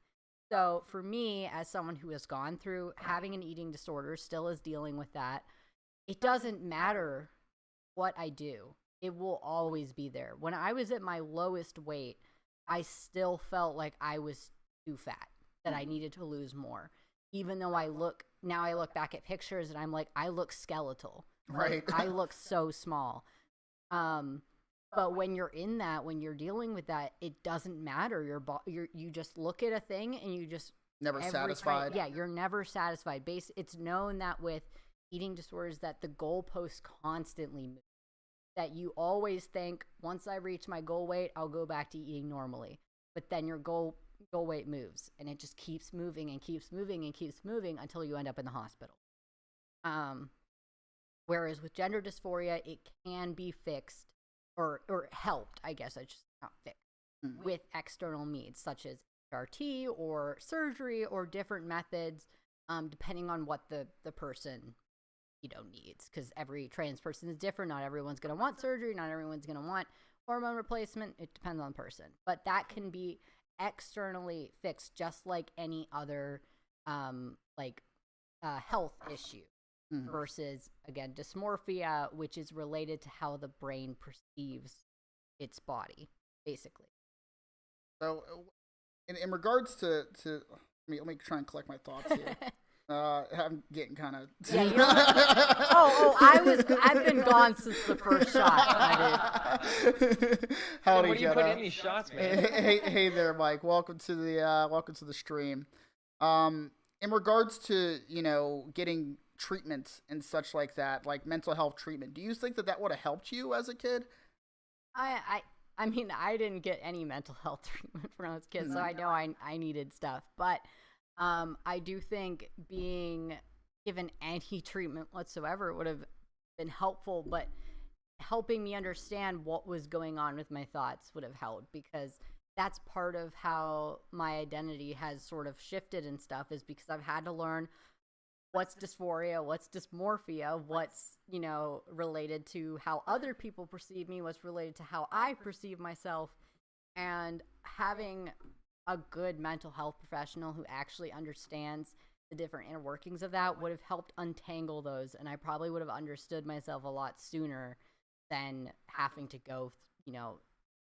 So for me, as someone who has gone through having an eating disorder, still is dealing with that, it doesn't matter what I do. It will always be there. When I was at my lowest weight, I still felt like I was too fat, that I needed to lose more. Even though I look back at pictures and I'm like, I look skeletal. Right. Like, I look so small. But when you're in that, when you're dealing with that, it doesn't matter. You just look at a thing and you just Never satisfied. Yeah, you're never satisfied. It's known that with eating disorders that the goalposts constantly move. That you always think, once I reach my goal weight, I'll go back to eating normally. But then your goal weight moves, and it just keeps moving and keeps moving and keeps moving until you end up in the hospital. Whereas with gender dysphoria, it can be fixed or helped, I guess I just not fixed, with external means such as HRT or surgery or different methods, depending on what the person needs, because every trans person is different. Not everyone's going to want surgery. Not everyone's going to want hormone replacement. It depends on the person. But that can be externally fixed just like any other health issue. Versus, again, dysmorphia, which is related to how the brain perceives its body, basically. So, in regards to let me try and collect my thoughts here. I'm getting kind of. Yeah, I've been gone since the first shot. Howdy, what do you put in these shots, man? Hey there, Mike. Welcome to the stream. In regards to getting treatments and such like that, like mental health treatment, do you think that would have helped you as a kid? I mean, I didn't get any mental health treatment when I was a kid, so I know I needed stuff. But I do think being given any treatment whatsoever would have been helpful, but helping me understand what was going on with my thoughts would have helped, because that's part of how my identity has sort of shifted and stuff, is because I've had to learn what's dysphoria, what's dysmorphia, what's, related to how other people perceive me, what's related to how I perceive myself. And having a good mental health professional who actually understands the different inner workings of that would have helped untangle those. And I probably would have understood myself a lot sooner than having to go,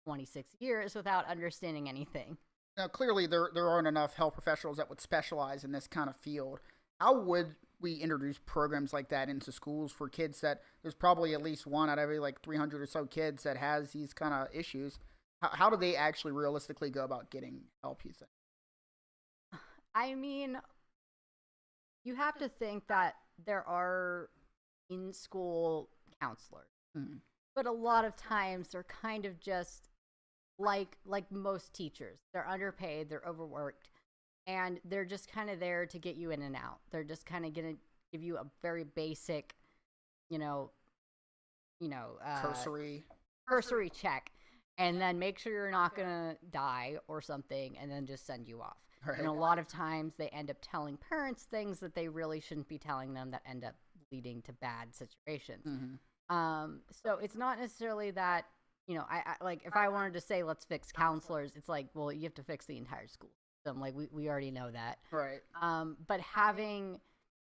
26 years without understanding anything. Now, clearly, there aren't enough health professionals that would specialize in this kind of field. How would we introduce programs like that into schools for kids that there's probably at least one out of every 300 or so kids that has these kind of issues? How do they actually realistically go about getting help, you think? I mean, you have to think that there are in-school counselors. But a lot of times they're kind of just like most teachers. They're underpaid, they're overworked, and they're just kind of there to get you in and out. They're just kind of going to give you a very basic, cursory check, and then make sure you're not going to die or something, and then just send you off. Right. And a lot of times they end up telling parents things that they really shouldn't be telling them, that end up leading to bad situations. So it's not necessarily that, I like, if I wanted to say let's fix counselors, it's like, well, you have to fix the entire school. system. Like we already know that. Right. But having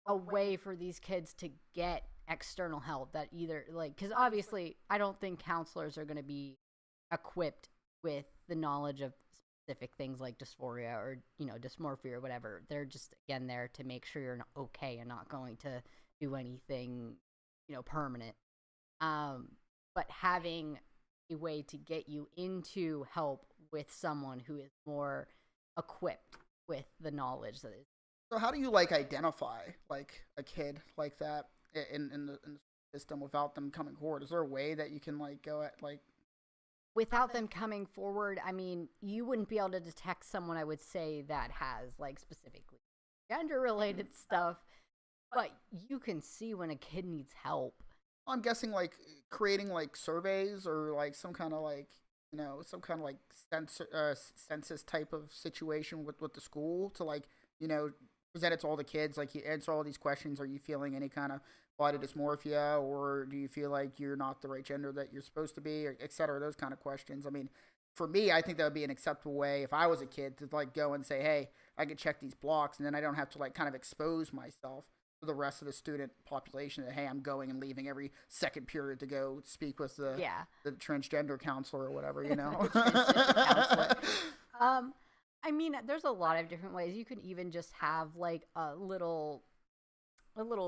a way for these kids to get external help that either like, because obviously I don't think counselors are going to be equipped with the knowledge of specific things like dysphoria or dysmorphia or whatever. They're just again there to make sure you're okay and not going to do anything permanent. But having a way to get you into help with someone who is more equipped with the knowledge that is. So how do you like identify like a kid like that in the system without them coming forward? Is there a way that you can like go at like without them coming forward? I mean, you wouldn't be able to detect someone, I would say, that has like specifically gender related stuff, but you can see when a kid needs help. I'm guessing like creating like surveys or like some kind of like like census type of situation with the school to like present it to all the kids, like you answer all these questions. Are you feeling any kind of body dysmorphia, or do you feel like you're not the right gender that you're supposed to be, or et cetera, those kind of questions. I mean, for me, I think that would be an acceptable way if I was a kid to like go and say, hey, I could check these blocks, and then I don't have to like kind of expose myself to the rest of the student population that, hey, I'm going and leaving every second period to go speak with the transgender counselor or whatever, I mean, there's a lot of different ways. You could even just have like a little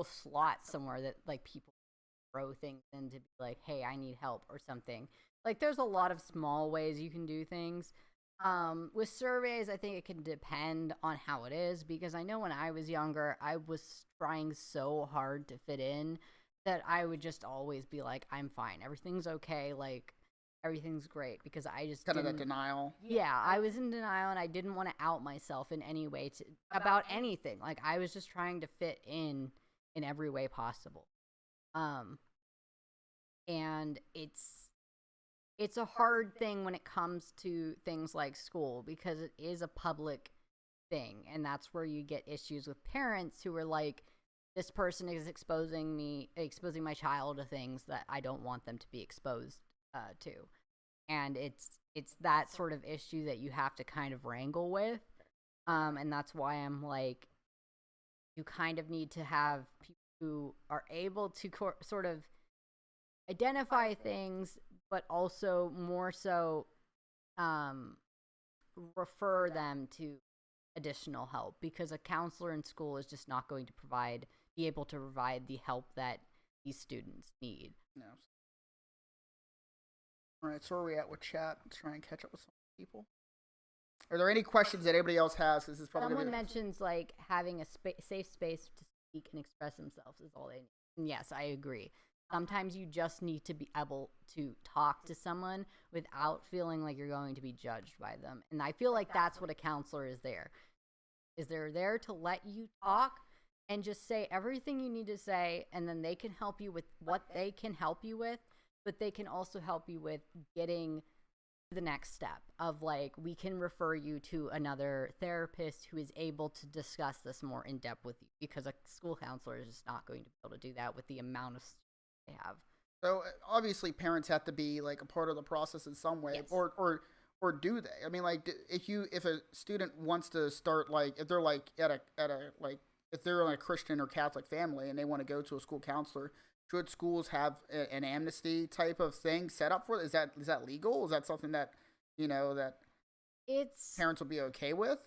slot somewhere that like people throw things in to be like, hey, I need help or something. Like there's a lot of small ways you can do things. With surveys, I think it can depend on how it is, because I know when I was younger, I was trying so hard to fit in that I would just always be like, I'm fine. Everything's okay. Like, everything's great, because I just kind of that denial. Yeah, I was in denial, and I didn't want to out myself in any way about anything. Like I was just trying to fit in every way possible. And it's a hard thing when it comes to things like school, because it is a public thing, and that's where you get issues with parents who are like, this person is exposing my child to things that I don't want them to be exposed to. And it's that sort of issue that you have to kind of wrangle with. And that's why I'm like, you kind of need to have people who are able to sort of identify things, but also more so refer them to additional help, because a counselor in school is just not going to be able to provide the help that these students need. No. All right, so where are we at with chat? Let's try and catch up with some people. Are there any questions that anybody else has? This is probably someone mentions like having a safe space to speak and express themselves is all they need. And yes, I agree. Sometimes you just need to be able to talk to someone without feeling like you're going to be judged by them. And I feel like that's what a counselor is there. They're there to let you talk and just say everything you need to say, and then they can help you with what they can help you with, but they can also help you with getting to the next step of like, we can refer you to another therapist who is able to discuss this more in depth with you, because a school counselor is just not going to be able to do that with the amount of they have. So obviously parents have to be like a part of the process in some way. Yes. Or do they? I mean, like, if a student wants to start, like, if they're like at a like, if they're in a Christian or Catholic family and they want to go to a school counselor, should schools have an amnesty type of thing set up for it? Is that legal? Is that something that that parents will be okay with?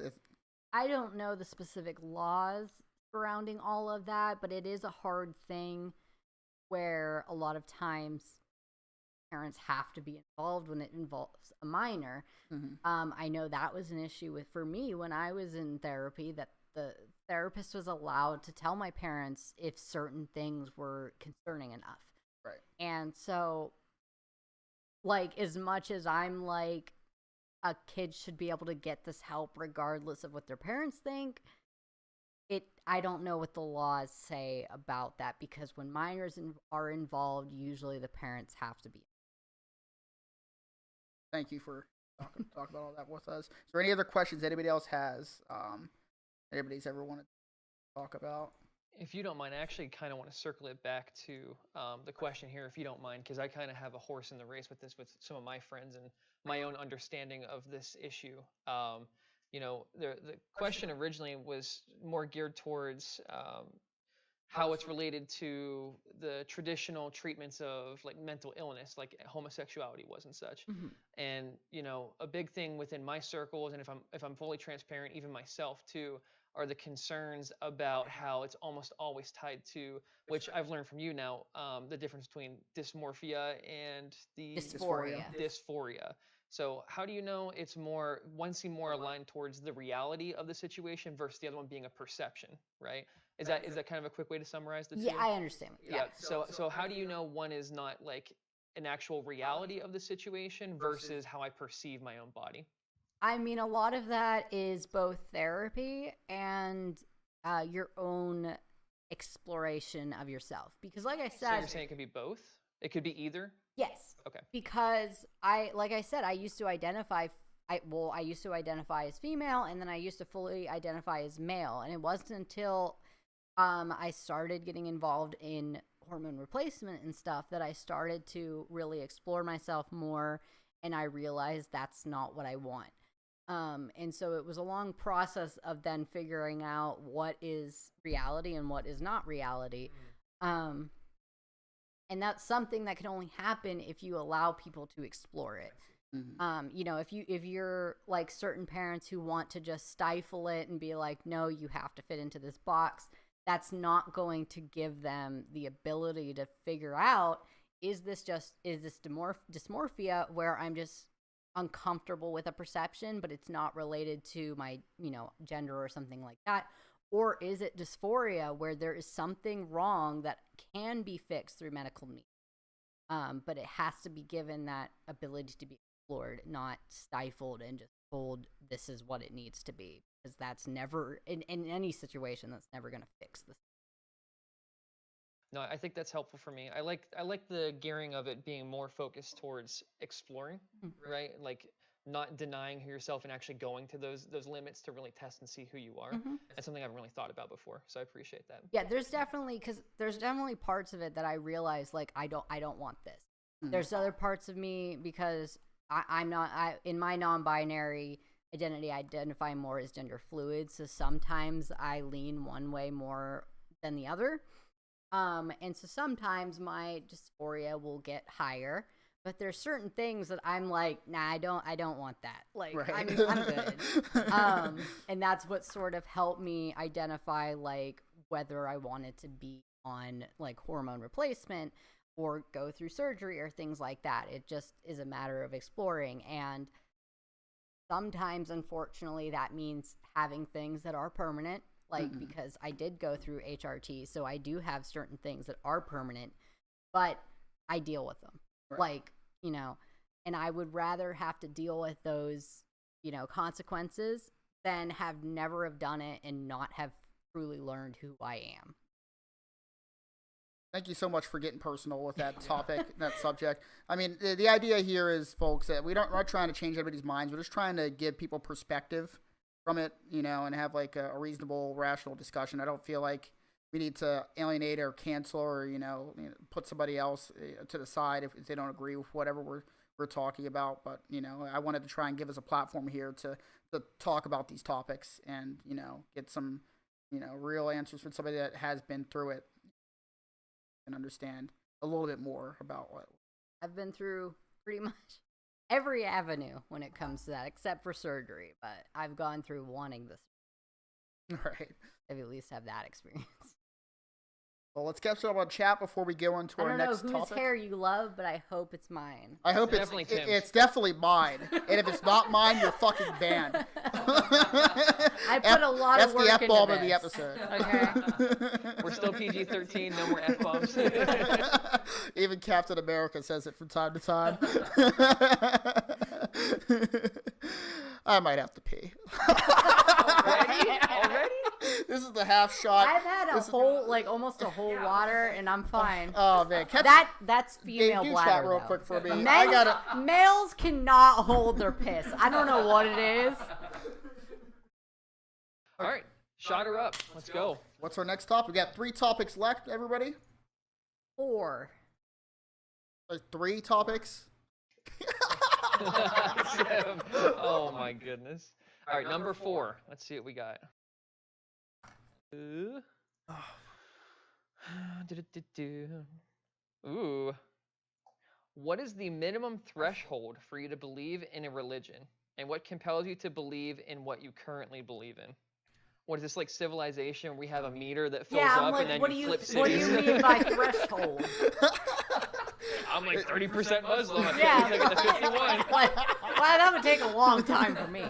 I don't know the specific laws surrounding all of that, but it is a hard thing where a lot of times parents have to be involved when it involves a minor. Mm-hmm. I know that was an issue for me when I was in therapy, that the therapist was allowed to tell my parents if certain things were concerning enough. Right. And so, like, as much as I'm like, a kid should be able to get this help regardless of what their parents think, I don't know what the laws say about that, because when minors are involved, usually the parents have to be. Thank you for talking about all that with us. Is there any other questions anybody else has? Anybody's ever wanted to talk about? If you don't mind, I actually kind of want to circle it back to the question here, if you don't mind, because I kind of have a horse in the race with this with some of my friends and my own understanding of this issue. the question originally was more geared towards how it's related to the traditional treatments of like mental illness, like homosexuality was and such. And a big thing within my circles, and if I'm fully transparent, even myself too, are the concerns about how it's almost always tied to, which I've learned from you now, the difference between dysmorphia and the dysphoria. So how do you know one seem more aligned towards the reality of the situation versus the other one being a perception, right? Is that kind of a quick way to summarize the two? Yeah, I understand. Yeah. So how do you know one is not like an actual reality of the situation versus how I perceive my own body? I mean, a lot of that is both therapy and your own exploration of yourself. Because like I said... So you're saying it could be both? It could be either? Yes. Okay. Because like I said, I used to identify as female, and then I used to fully identify as male. And it wasn't until I started getting involved in hormone replacement and stuff that I started to really explore myself more, and I realized that's not what I want. And so it was a long process of then figuring out what is reality and what is not reality. And that's something that can only happen if you allow people to explore it. If you're like certain parents who want to just stifle it and be like, no, you have to fit into this box, that's not going to give them the ability to figure out, is this dysmorphia where I'm just uncomfortable with a perception, but it's not related to my, gender or something like that? Or is it dysphoria where there is something wrong that can be fixed through medical means? But it has to be given that ability to be explored, not stifled and just told this is what it needs to be. Because that's never, in any situation, that's never going to fix this. No, I think that's helpful for me. I like the gearing of it being more focused towards exploring, right? Like not denying yourself and actually going to those limits to really test and see who you are. That's something I haven't really thought about before, so I appreciate that. Yeah, there's definitely parts of it that I realize like I don't want this. There's other parts of me because I'm not in my non-binary identity. I identify more as gender fluid, so sometimes I lean one way more than the other. And so sometimes my dysphoria will get higher, but there's certain things that I'm like, nah, I don't want that. Like, right. I'm good. And that's what sort of helped me identify like whether I wanted to be on like hormone replacement or go through surgery or things like that. It just is a matter of exploring. And sometimes, unfortunately, that means having things that are permanent. Like, because I did go through HRT, so I do have certain things that are permanent, but I deal with them. Right. Like, and I would rather have to deal with those, consequences than have never have done it and not have truly learned who I am. Thank you so much for getting personal with that topic, that subject. I mean, the idea here is, folks, that we're not trying to change everybody's minds. We're just trying to give people perspective from it, and have like a reasonable, rational discussion. I don't feel like we need to alienate or cancel or put somebody else to the side if they don't agree with whatever we're talking about. But I wanted to try and give us a platform here to talk about these topics and get some real answers from somebody that has been through it and understand a little bit more about what I've been through. Pretty much every avenue when it comes to that, except for surgery. But I've gone through wanting this. Right. I've at least have that experience. Well, let's catch up on chat before we go into our next topic. I don't know whose hair you love, but I hope it's mine. I hope it's definitely mine. And if it's not mine, you're fucking banned. I put a lot of work into this. That's the F-bomb of the episode. Okay. We're still PG-13, no more F-bombs. Even Captain America says it from time to time. I might have to pee. Already? This is the half shot. I've had almost a whole water, and I'm fine. Oh man, that's female do bladder. Chat real though. quick for me. Males cannot hold their piss. I don't know what it is. All right, shot her up. Let's go. What's our next topic? We got 3 topics left. Everybody. 4. There's 3 topics. Oh my goodness. All right, number 4. Let's see what we got. Ooh. What is the minimum threshold for you to believe in a religion? And what compels you to believe in what you currently believe in? What is this, like Civilization? We have a meter that fills Yeah, I'm up like, and then what you do you flip what do cities. you mean by threshold? I'm like 30% Muslim. I Yeah. can't get to 51. Like, well, that would take a long time for me.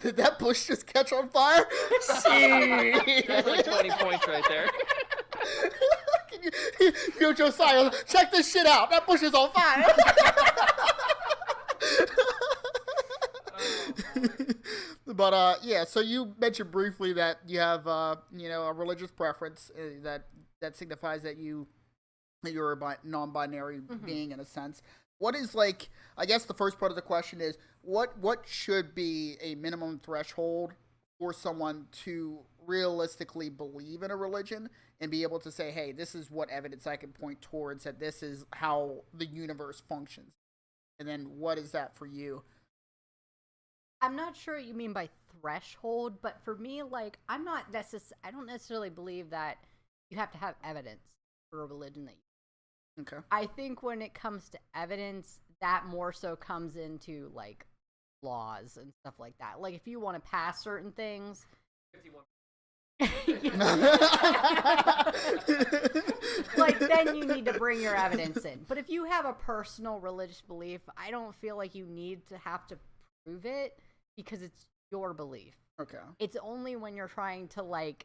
Did that bush just catch on fire? See. That's like 20 points right there. Yo, Josiah, check this shit out. That bush is on fire. But yeah, so you mentioned briefly that you have a religious preference that signifies that you're a non-binary being in a sense. What is, like, I guess the first part of the question is what should be a minimum threshold for someone to realistically believe in a religion and be able to say, hey, this is what evidence I can point towards, that this is how the universe functions. And then what is that for you? I'm not sure what you mean by threshold, but for me, like, I don't necessarily believe that you have to have evidence for a religion that you. Okay. I think when it comes to evidence, that more so comes into, like, laws and stuff like that. Like, if you want to pass certain things. 51. Like, then you need to bring your evidence in. But if you have a personal religious belief, I don't feel like you need to have to prove it because it's your belief. Okay. It's only when you're trying to, like,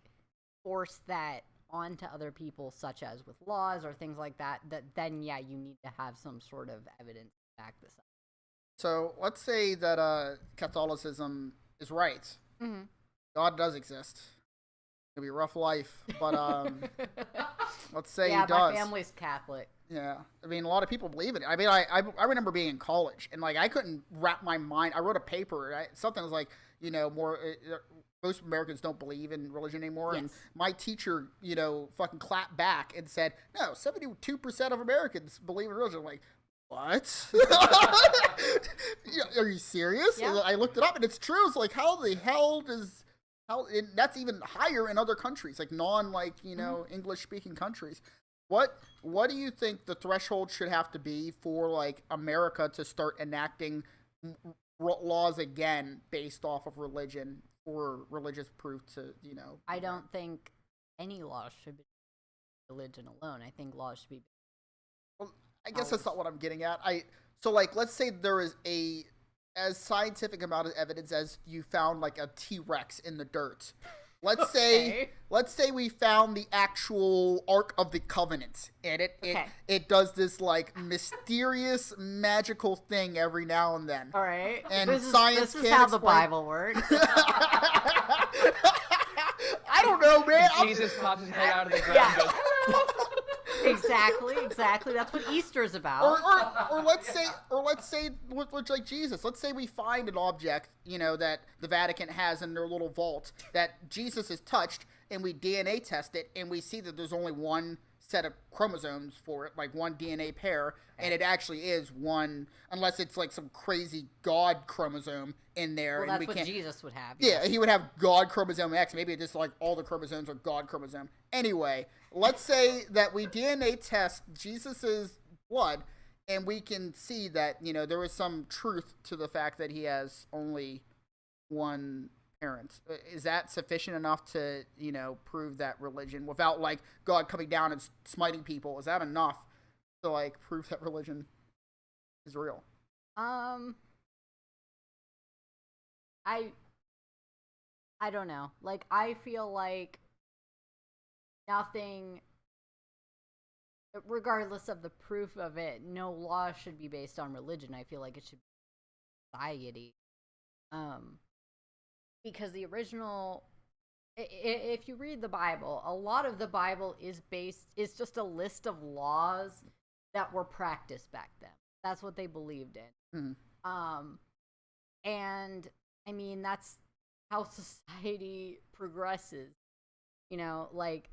force that onto other people, such as with laws or things like that, that then, yeah, you need to have some sort of evidence to back this up. So let's say that Catholicism is right. Mm-hmm. God does exist. It'll be a rough life, but let's say Yeah, he does. my family's Catholic. Yeah, I mean, a lot of people believe in it. I mean, I remember being in college, and, like, I couldn't wrap my mind. I wrote a paper, something was like, most Americans don't believe in religion anymore, Yes. and my teacher, fucking clapped back and said, no, 72% of Americans believe in religion. I'm like, what? Are you serious? Yeah. And I looked it up, and it's true. It's like, how the hell that's even higher in other countries, like English speaking countries. What do you think the threshold should have to be for, like, America to start enacting laws again based off of religion or religious proof to, I don't think any laws should be religion alone. I think laws should be. Well, I guess that's not what I'm getting at. So, like, let's say there is as scientific amount of evidence as you found, like, a T-Rex in the dirt. Let's say we found the actual Ark of the Covenant, and it does this, like, mysterious magical thing every now and then. All right. And this science is can't how the explain- Bible works. I don't know, man. Jesus pops his head out of the ground Yeah. and goes, Exactly. That's what Easter's about. Or let's say with like Jesus, let's say we find an object, that the Vatican has in their little vault that Jesus has touched, and we DNA test it, and we see that there's only one set of chromosomes for it, like one DNA pair, and it actually is one, unless it's like some crazy God chromosome in there. Well, and that's we what can't. Jesus would have. Yeah, he would have God chromosome X. Maybe it's just like all the chromosomes are God chromosome. Anyway, let's say that we DNA test Jesus's blood, and we can see that, there is some truth to the fact that he has only one parent. Is that sufficient enough to, prove that religion without, like, God coming down and smiting people? Is that enough to, like, prove that religion is real? I don't know. Like, I feel like nothing, regardless of the proof of it, no law should be based on religion. I feel like it should be society. Because the original, if you read the Bible, a lot of the Bible is just a list of laws that were practiced back then. That's what they believed in. Mm-hmm. And I mean, that's how society progresses. Like,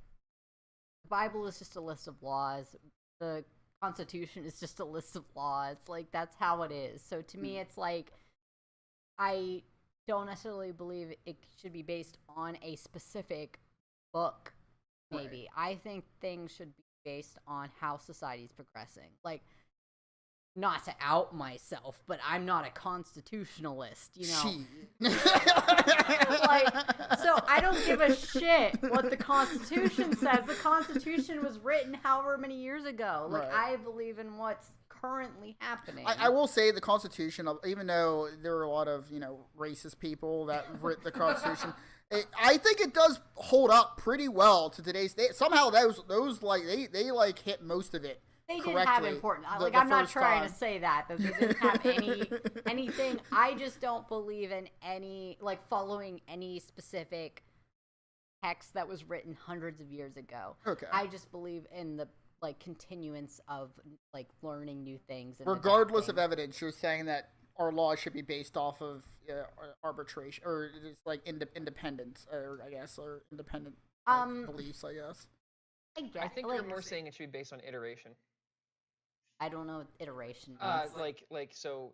the Bible is just a list of laws. The Constitution is just a list of laws. Like, that's how it is. So to me, it's like, I don't necessarily believe it should be based on a specific book. Maybe I think things should be based on how society's progressing. Like, not to out myself, but I'm not a constitutionalist, you know. Like, so I don't give a shit what the Constitution says. The Constitution was written however many years ago. Like, I believe in what's currently happening. I will say the Constitution, even though there are a lot of, racist people that wrote the Constitution, I think it does hold up pretty well to today's day. Somehow those like they like hit most of it. They didn't have important. Like, I'm not trying to say that they didn't have anything. I just don't believe in any, like, following any specific text that was written hundreds of years ago. Okay. I just believe in the, like, continuance of, like, learning new things. And regardless adapting. of evidence, you're saying that our laws should be based off of arbitration, or just like independence, or I guess, or independent beliefs, I guess. I think you're more saying it should be based on iteration. I don't know what iteration means. So,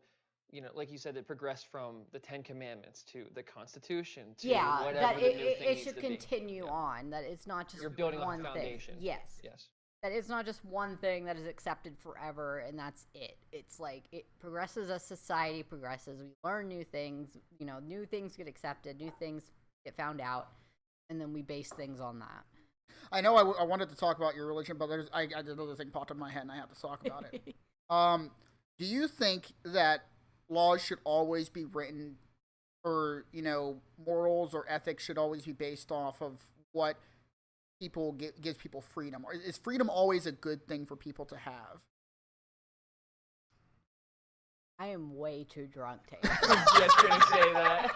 like you said, it progressed from the 10 Commandments to the Constitution to whatever that the new thing it needs should to continue be. on. That it's not just You're building one on a foundation. thing. Yes. Yes. That it's not just one thing that is accepted forever and that's it. It's like it progresses as society progresses. We learn new things. New things get accepted. New things get found out, and then we base things on that. I know I wanted to talk about your religion, but I another thing popped in my head, and I have to talk about it. Do you think that laws should always be written, or morals or ethics should always be based off of what people gives people freedom, or is freedom always a good thing for people to have? I am way too drunk to Just gonna say that.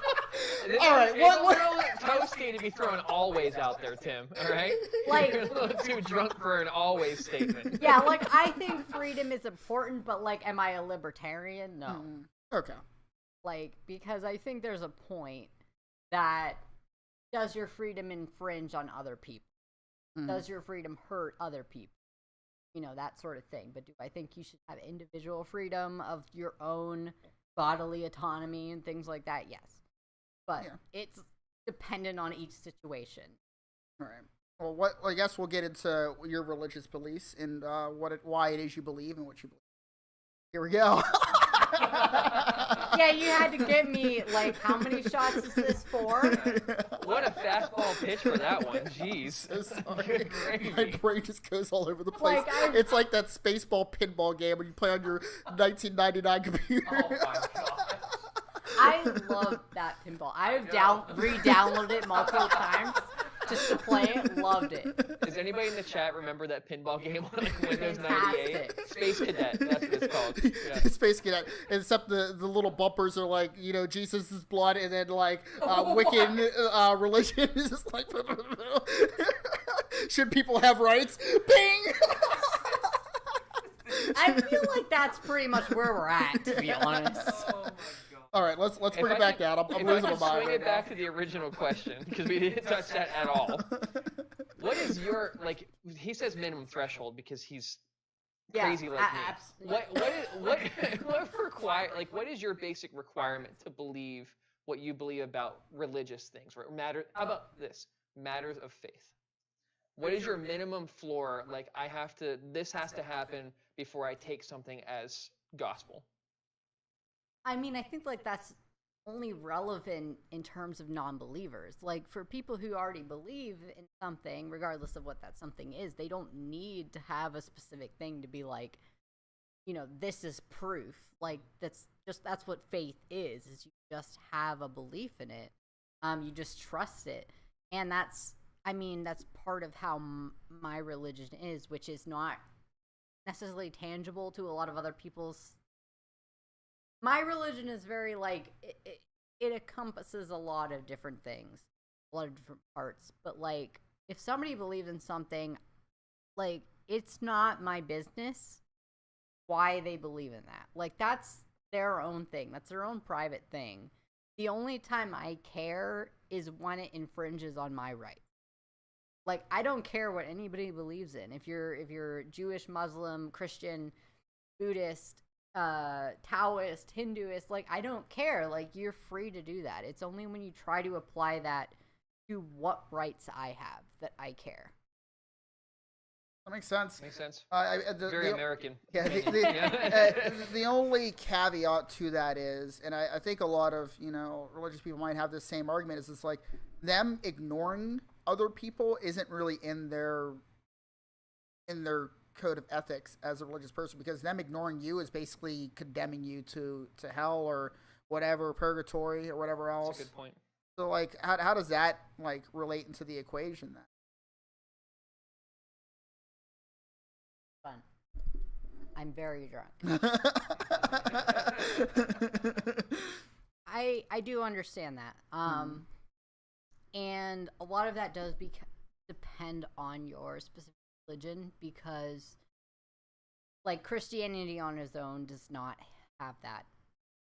All right, what? Toasty to be throwing always out there, Tim. All right, Like, you're a little too drunk for an always statement. Yeah, like, I think freedom is important, but, like, am I a libertarian? No. Okay. Like, because I think there's a point that does your freedom infringe on other people? Does your freedom hurt other people? That sort of thing. But do I think you should have individual freedom of your own bodily autonomy and things like that? Yes. But it's dependent on each situation. All right. Well, I guess we'll get into your religious beliefs and why it is you believe and what you believe. Here we go. Yeah, you had to give me, like, how many shots is this for? What a fastball pitch for that one. Jeez. So sorry. My brain just goes all over the place. Like, it's like that Spaceball pinball game when you play on your 1999 computer. Oh my god. I love that pinball. I have re-downloaded it multiple times just to play it. Loved it. Does anybody in the chat remember that pinball game on like Windows 98? Fantastic. Space Cadet, that's what it's called. Yeah. Space Cadet. Except the little bumpers are like, Jesus' blood, and then like Wiccan religion is just like, should people have rights? Bing! I feel like that's pretty much where we're at, to be honest. Oh my god. All right, let's bring it back down. I'm losing my mind. Swing it back to the original question because we didn't touch that at all. What is your he says minimum threshold because he's crazy like me. What is your basic requirement to believe what you believe about religious things? How about this? Matters of faith. What is your minimum floor? Like, this has to happen before I take something as gospel. I mean, I think, like, that's only relevant in terms of non-believers. Like, for people who already believe in something, regardless of what that something is, they don't need to have a specific thing to be like, this is proof. Like, that's what faith is you just have a belief in it. You just trust it. And that's part of how my religion is, which is not necessarily tangible to a lot of other people's. My religion is very, like, it encompasses a lot of different things, a lot of different parts. But, like, if somebody believes in something, like, it's not my business why they believe in that. Like, that's their own thing. That's their own private thing. The only time I care is when it infringes on my rights. Like, I don't care what anybody believes in. If you're Jewish, Muslim, Christian, Buddhist, Taoist, Hinduist, like I don't care. Like you're free to do that. It's only when you try to apply that to what rights I have that I care. That makes sense. Makes sense. The Very American. Yeah, Yeah. the only caveat to that is, and I think a lot of, religious people might have this same argument, is it's like them ignoring other people isn't really in their code of ethics as a religious person, because them ignoring you is basically condemning you to hell or whatever, purgatory or whatever else. That's a good point. So like how does that like relate into the equation then? Fun. I'm very drunk. I do understand that. And a lot of that does depend on your specific religion, because like Christianity on its own does not have that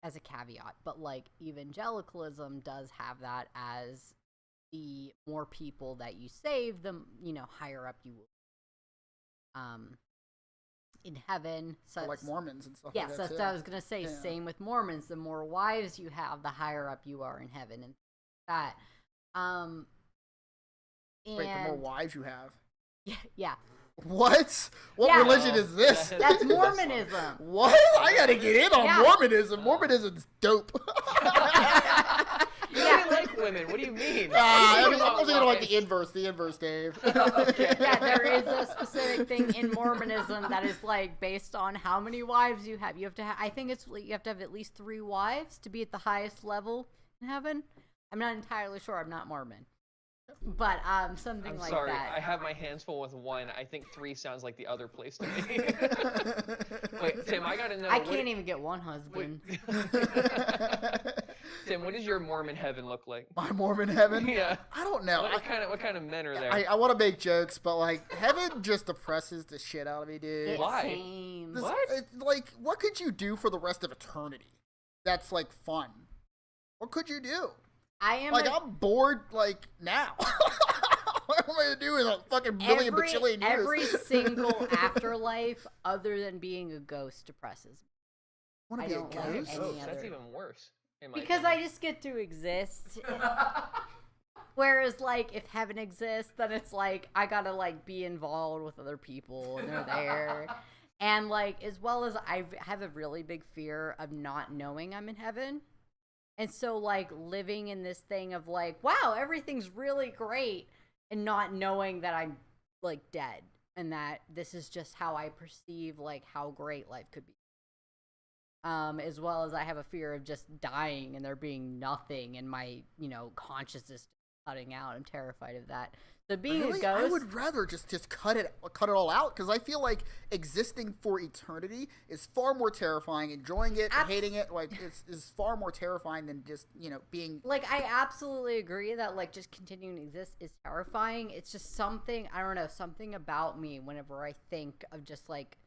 as a caveat, but like evangelicalism does have that as the more people that you save, the higher up you will in heaven. So like Mormons and stuff. Yes, like that's that what I was gonna say. Yeah. Same with Mormons. The more wives you have, the higher up you are in heaven, and that. And Wait, the more wives you have. yeah. What? What Yeah. religion is this? That's Mormonism. What? I gotta get in on Yeah. Mormonism. Mormonism's dope. You like women. What do you mean? I What do was you want thinking like wives? the inverse, Dave. Okay. Yeah, there is a specific thing in Mormonism that is like based on how many wives you have. You have to I think you have to have at least 3 wives to be at the highest level in heaven. I'm not entirely sure. I'm not Mormon. But something I'm like sorry. that. I have my hands full with 1. I think 3 sounds like the other place to me. Wait, Tim, I gotta know. I can't even get one husband. Tim, what does your Mormon heaven look like? My Mormon heaven? Yeah. I don't know. What kind of men are there? I want to make jokes, but like heaven just depresses the shit out of me, dude. It Why? seems. This- What? like, what could you do for the rest of eternity? That's like fun. What could you do? I am Like, I'm bored. Like now. What am I gonna do in a fucking million bajillion years? every single afterlife other than being a ghost depresses me. Want I to be a don't like ghost? any That's other. even worse. in my Because opinion. I just get to exist. Whereas, like, if heaven exists, then it's like I gotta like be involved with other people, and they're there. And like, as well as I have a really big fear of not knowing I'm in heaven. And so, like, living in this thing of like, wow, everything's really great, and not knowing that I'm like dead, and that this is just how I perceive like how great life could be. As well as I have a fear of just dying and there being nothing, and my consciousness cutting out. I'm terrified of that. So being Really? a ghost, I would rather just cut it all out, because I feel like existing for eternity is far more terrifying. Enjoying it, hating it, like is far more terrifying than just being. like, I absolutely agree that like just continuing to exist is terrifying. It's just something, I don't know, something about me whenever I think of just like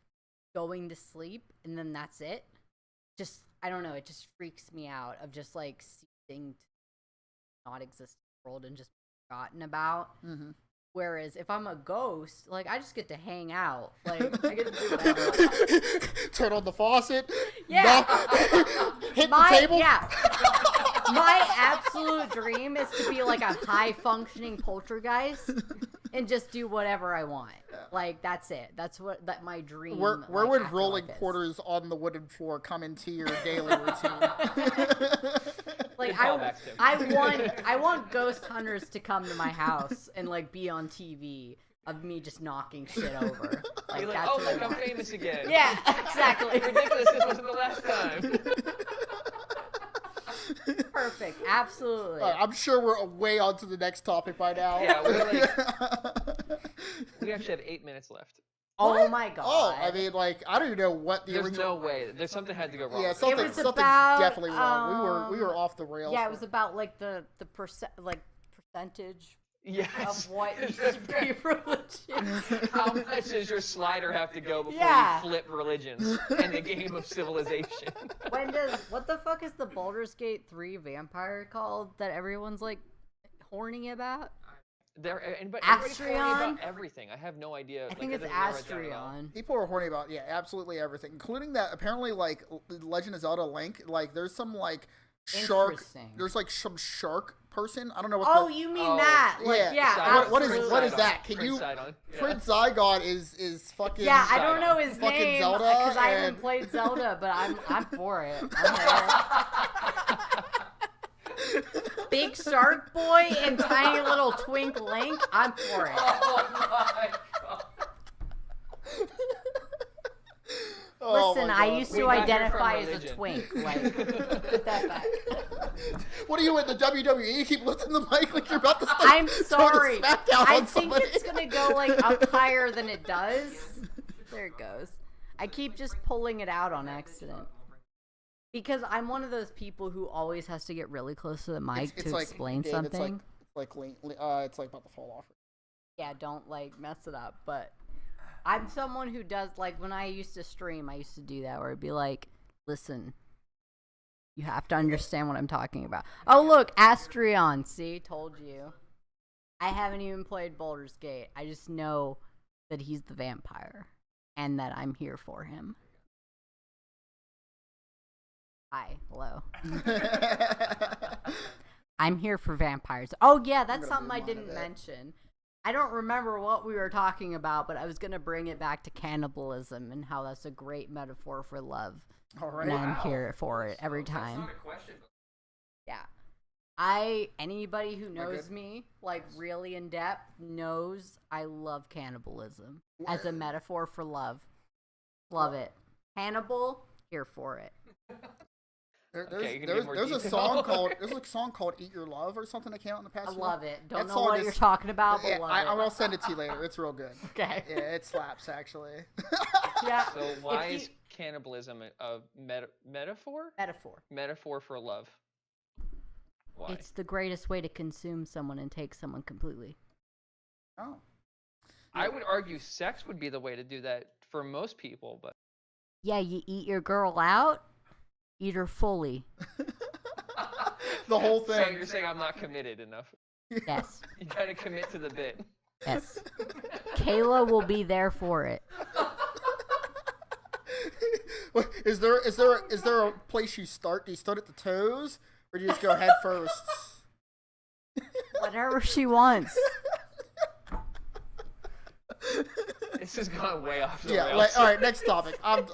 going to sleep and then that's it. Just, I don't know, it just freaks me out of just like ceasing to not exist in the world and just forgotten about. Mm-hmm. Whereas if I'm a ghost, like, I just get to hang out. Like, I get to do whatever. Turn on the faucet. Yeah. Hit the table. Yeah. My absolute dream is to be like a high-functioning poltergeist and just do whatever I want. Like, that's it. That's my dream. Where like, would afterlife rolling is. quarters on the wooden floor come into your daily routine? Like, Good callback, Tim. I want ghost hunters to come to my house and like be on TV of me just knocking shit over. Like, Be like, that's oh, what I look, I'm want. famous again. Yeah, exactly. Ridiculous. This wasn't the last time. Perfect. Absolutely. I'm sure we're way on to the next topic by now. Yeah, we actually have 8 minutes left. Oh my god. Oh, I mean, like, I don't even know what the There's original. no way. There's something had to go wrong. Yeah, It something's was about, definitely wrong. We were off the rails. Yeah, it was about like the percentage Yes. of what you should be religious. How much does your slider have to go before Yeah. you flip religions in the game of civilization? What the fuck is the Baldur's Gate 3 vampire called that everyone's like horny about? Everybody's horny Astrion? about everything. I have no idea. I think that it's doesn't narrow it down at all. Astrion. People are horny about absolutely everything, including that. Apparently, like Legend of Zelda Link, like there's some like shark. Interesting. There's like some shark person. I don't know what. Oh, you mean that? Like, yeah. yeah. What absolutely. is that? Can Prince you? Sidon. Yeah. Prince Zygon is fucking. Yeah, I don't know his fucking name Zelda because I and- haven't played Zelda, but I'm for it. I'm there. Big shark boy and tiny little twink Link. I'm for it. Oh my god. Oh Listen, my I God. used We to got here identify from as a religion. twink. Like, put that back. What are you in the WWE? You keep lifting the mic like you're about to. I'm throw the sorry. smackdown I on think somebody. it's gonna go like up higher than it does. There it goes. I keep just pulling it out on accident. Because I'm one of those people who always has to get really close to the mic It's to like, explain Dave, something. It's like about to fall off. Yeah, don't like mess it up. But I'm someone who does, like, when I used to stream, I used to do that where I'd be like, listen, you have to understand what I'm talking about. Oh, look, Astrion. See, told you. I haven't even played Baldur's Gate. I just know that he's the vampire and that I'm here for him. Hi, hello. I'm here for vampires. Oh, yeah, that's gonna something I move on to didn't that. mention. I don't remember what we were talking about, but I was going to bring it back to cannibalism and how that's a great metaphor for love. All right. And I'm here for it every time. That's not a question. Yeah. Anybody who knows good? me, like really in depth, knows I love cannibalism as a metaphor for love. Love it. Hannibal, here for it. Okay, you can be more There's a detailed. song called "Eat Your Love" or something that came out in the past. I love it. Don't That know song what is- you're talking about, but Yeah, love I'm it. gonna send it to you later. It's real good. Okay. Yeah, it slaps actually. Yeah. So why If is cannibalism a metaphor? Metaphor. Metaphor for love. Why? It's the greatest way to consume someone and take someone completely. Oh. I would argue sex would be the way to do that for most people, but Yeah, you eat your girl out, eat her fully. The whole So thing. you're saying I'm not committed enough. Yes. You gotta commit to the bit. Yes. Kayla will be there for it. Wait, is there a place you start? Do you start at the toes, or do you just go head first? Whatever she wants. This has gone way off the Yeah. rails. Like, all right. Next topic. I'm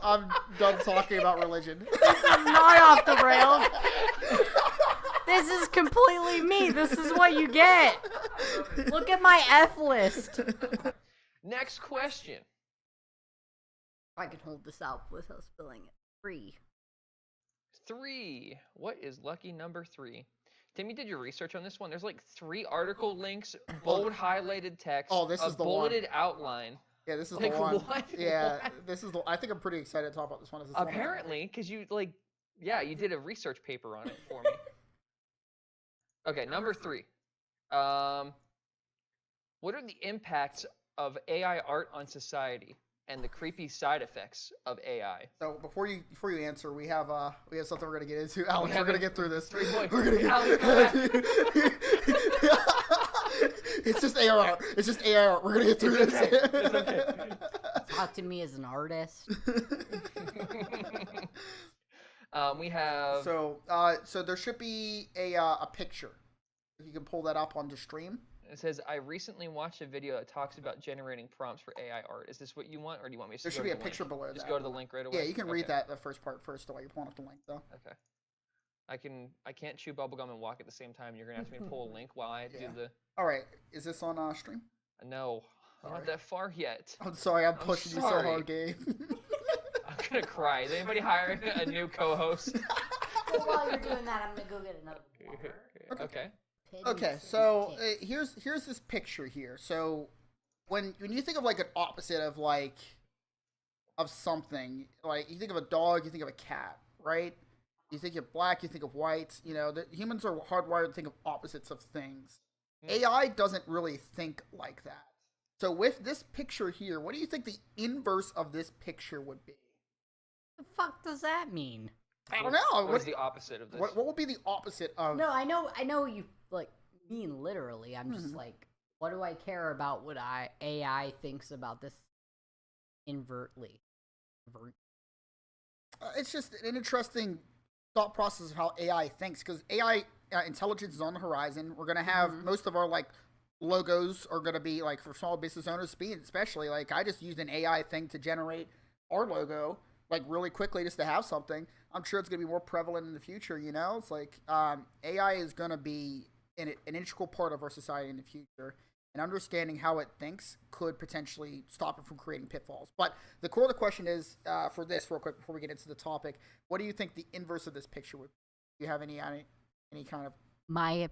done talking about religion. This is not off the rails. This is completely me. This is what you get. Look at my F list. Next question. I can hold this out without spilling it. 3. 3. What is lucky number 3? Tim, you did your research on this one. There's like 3 article links, bold highlighted text, Oh, this a is the one. bulleted outline. Yeah, this is Like, the one. what? Yeah, What? this is the. I think I'm pretty excited to talk about this one. This is the one. Apparently, because you you did a research paper on it for me. Okay, number 3. What are the impacts of AI art on society and the creepy side effects of AI? So before you answer, we have something we're gonna get into. Alex, have we're gonna it. get through this. 3 points. We're gonna Alex, get. It's just AR. It's just AR. We're gonna get through this. It's okay. Talk to me as an artist. We have. So there should be a picture. If you can pull that up onto stream. It says, I recently watched a video that talks about generating prompts for AI art. Is this what you want, or do you want me to There go should to be a the picture link? below Just that. go to the link right away? Yeah, you can read Okay. the first part first while you're pulling up the link, though. Okay. I can't chew bubblegum and walk at the same time. You're going to ask me to pull a link while I Yeah. do the... All right, is this on stream? No, I'm not Sorry. that far yet. I'm sorry, I'm pushing you so sorry. hard, Gabe. I'm going to cry. Is anybody hiring a new co-host? Well, while you're doing that, I'm gonna go get another water. Okay. Okay, so here's this picture here. So when you think of like an opposite of something, like you think of a dog, you think of a cat, right? You think of black, you think of white. You know, humans are hardwired to think of opposites of things. AI doesn't really think like that. So with this picture here, what do you think the inverse of this picture would be? The fuck does that mean? I don't know. What is the opposite of this? What would be the opposite of? No, I know what you like mean literally. I'm just like What do I care about what AI thinks about this invertly? It's just an interesting thought process of how AI thinks, because AI intelligence is on the horizon. We're gonna have most of our like logos are gonna be like for small business owners, especially like I just used an AI thing to generate our logo like really quickly just to have something. I'm sure it's gonna be more prevalent in the future. You know, it's like AI is gonna be an integral part of our society in the future. And understanding how it thinks could potentially stop it from creating pitfalls. But the core of the question is, for this, real quick, before we get into the topic, what do you think the inverse of this picture would be? Do you have any kind of... My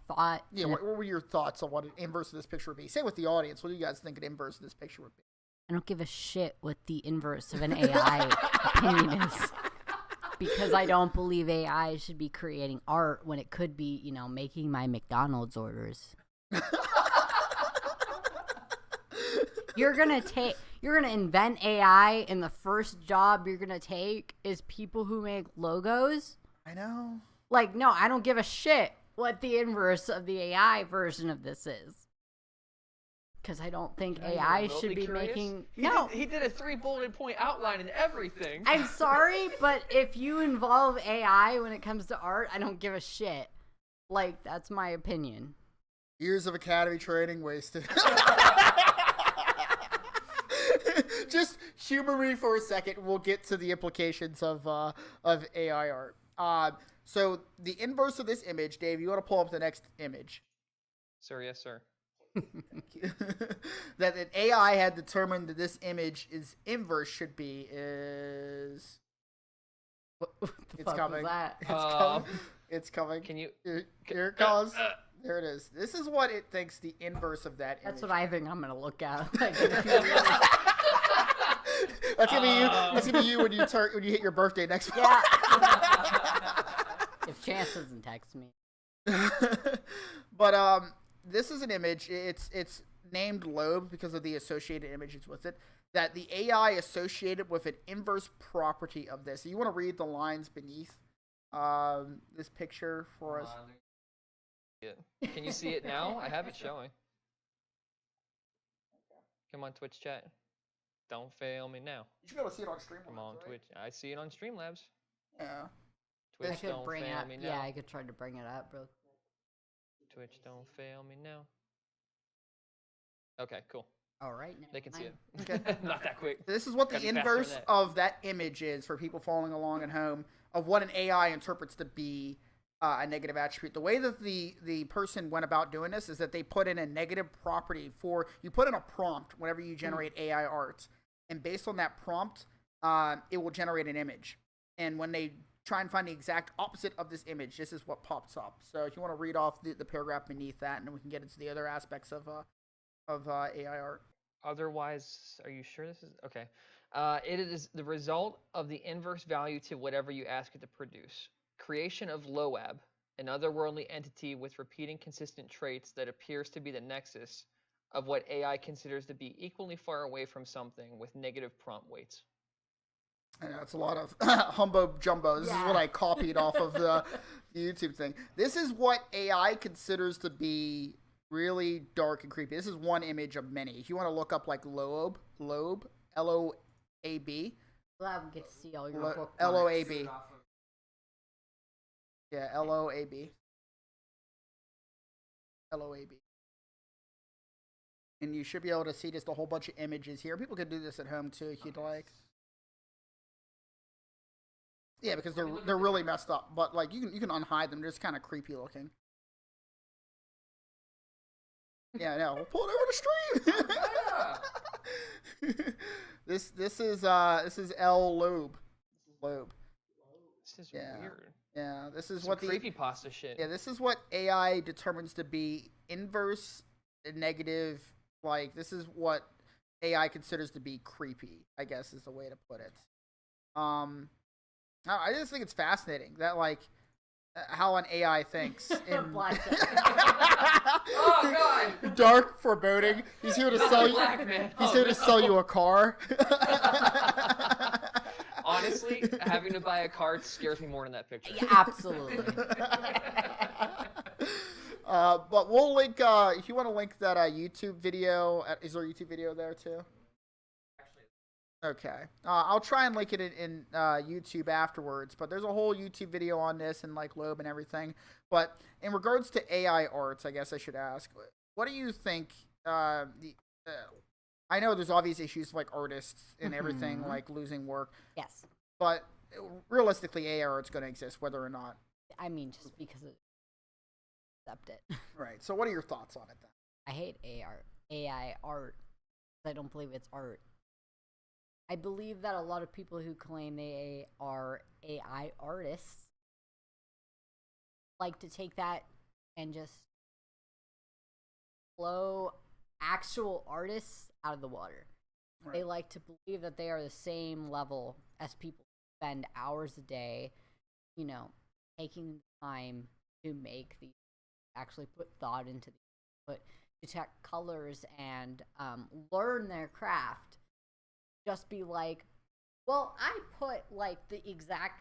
thought... Yeah, what were your thoughts on what an inverse of this picture would be? Say with the audience, what do you guys think an inverse of this picture would be? I don't give a shit what the inverse of an AI opinion is. Because I don't believe AI should be creating art when it could be, you know, making my McDonald's orders. You're gonna invent AI, and the first job you're gonna take is people who make logos? I know. Like, no, I don't give a shit what the inverse of the AI version of this is. Because I don't think AI should be making... No. He did a 3-bullet point outline and everything. I'm sorry, but if you involve AI when it comes to art, I don't give a shit. Like, that's my opinion. Years of academy training wasted. Just humor me for a second. We'll get to the implications of AI art. So the inverse of this image, Dave, you want to pull up the next image. Sir, yes, sir. That an AI had determined that this image is inverse should be is... What the It's fuck coming. was that? It's coming. It's coming. Can you... Here it comes. There it is. This is what it thinks the inverse of that image. That's what I think I'm gonna look at. Like, in a few years. That's gonna be you. That's gonna be you when you hit your birthday next month. Yeah. If Chance doesn't text me. But this is an image. It's named Lobe because of the associated images with it. That the AI associated with an inverse property of this. So you want to read the lines beneath this picture for us? Can you see it now? I have it showing. Come on, Twitch chat. Don't fail me now. You should be able to see it on Streamlabs. Come on, right? Twitch. I see it on Streamlabs. Yeah. Twitch, I could don't bring fail up. me now. Yeah, I could try to bring it up, bro. Twitch, don't fail me now. Okay, cool. All right. They can see it. Okay. Not that quick. This is what the Gotta be faster inverse than that. of that image is for people following along at home of what an AI interprets to be a negative attribute. The way that the person went about doing this is that they put in a negative property you put in a prompt whenever you generate AI art, and based on that prompt, it will generate an image. And when they try and find the exact opposite of this image, this is what pops up. So if you want to read off the paragraph beneath that, and then we can get into the other aspects of AI art. Otherwise, are you sure this is okay? It is the result of the inverse value to whatever you ask it to produce. Creation of Loab, an otherworldly entity with repeating consistent traits that appears to be the nexus of what AI considers to be equally far away from something with negative prompt weights. I know, it's a lot of humbo jumbo. This is what I copied off of the YouTube thing. This is what AI considers to be really dark and creepy. This is one image of many. If you want to look up like Loab, L-O-A-B. Glad we get to see all your bookmarks. L-O-A-B. Yeah, L-O-A-B. L-O-A-B. And you should be able to see just a whole bunch of images here. People can do this at home too if you'd like. Yeah, because they're really messed up. But like you can unhide them. They're just kind of creepy looking. Yeah, no, we'll pull it over the stream. This is L Loeb. Loeb. This is Yeah. weird. Yeah, this is Some what the creepypasta shit. Yeah, this is what AI determines to be inverse negative. Like this is what AI considers to be creepy, I guess is the way to put it. I just think it's fascinating that like how an AI thinks. Oh God! Dark foreboding. He's here to sell you. Black man. He's Oh, here to no. sell you a car. Honestly, having to buy a car scares me more than that picture. Yeah, absolutely. But we'll link. If you want to link that YouTube video, is there a YouTube video there too? Okay. I'll try and link it in YouTube afterwards. But there's a whole YouTube video on this and like Loeb and everything. But in regards to AI arts, I guess I should ask, what do you think? I know there's obvious issues like artists and everything, like losing work. Yes. But realistically, AI art's going to exist whether or not. I mean, just because it accept it. Right. So what are your thoughts on it then? I hate AI art. I don't believe it's art. I believe that a lot of people who claim they are AI artists like to take that and just blow actual artists out of the water. Right. They like to believe that they are the same level as people who spend hours a day, you know, taking the time to make these, actually put thought into these, but detect colors and learn their craft. Just be like, well, I put like the exact,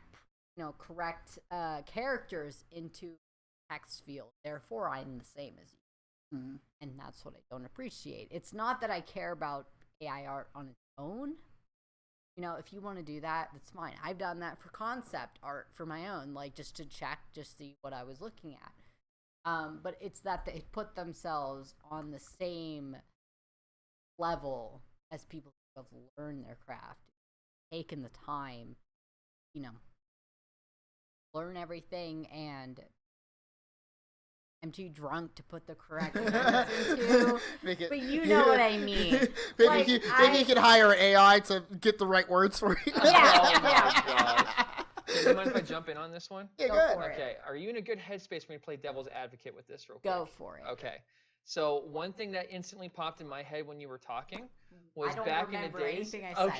you know, correct characters into text field, therefore I'm the same as you. Mm-hmm. And that's what I don't appreciate. It's not that I care about AI art on its own. You know, if you want to do that, that's fine. I've done that for concept art for my own, like just to check, just see what I was looking at. But it's that they put themselves on the same level as people who have learned their craft, taken the time, you know, learn everything, and I'm too drunk to put the correct words into, but you know what I mean. Maybe you could hire an AI to get the right words for you. Yeah. Oh my gosh. Do you mind if I jump in on this one? Yeah, go ahead. Okay, are you in a good headspace when you play devil's advocate with this real quick? Go for it. Okay. So one thing that instantly popped in my head when you were talking was back in the days. Anything I said.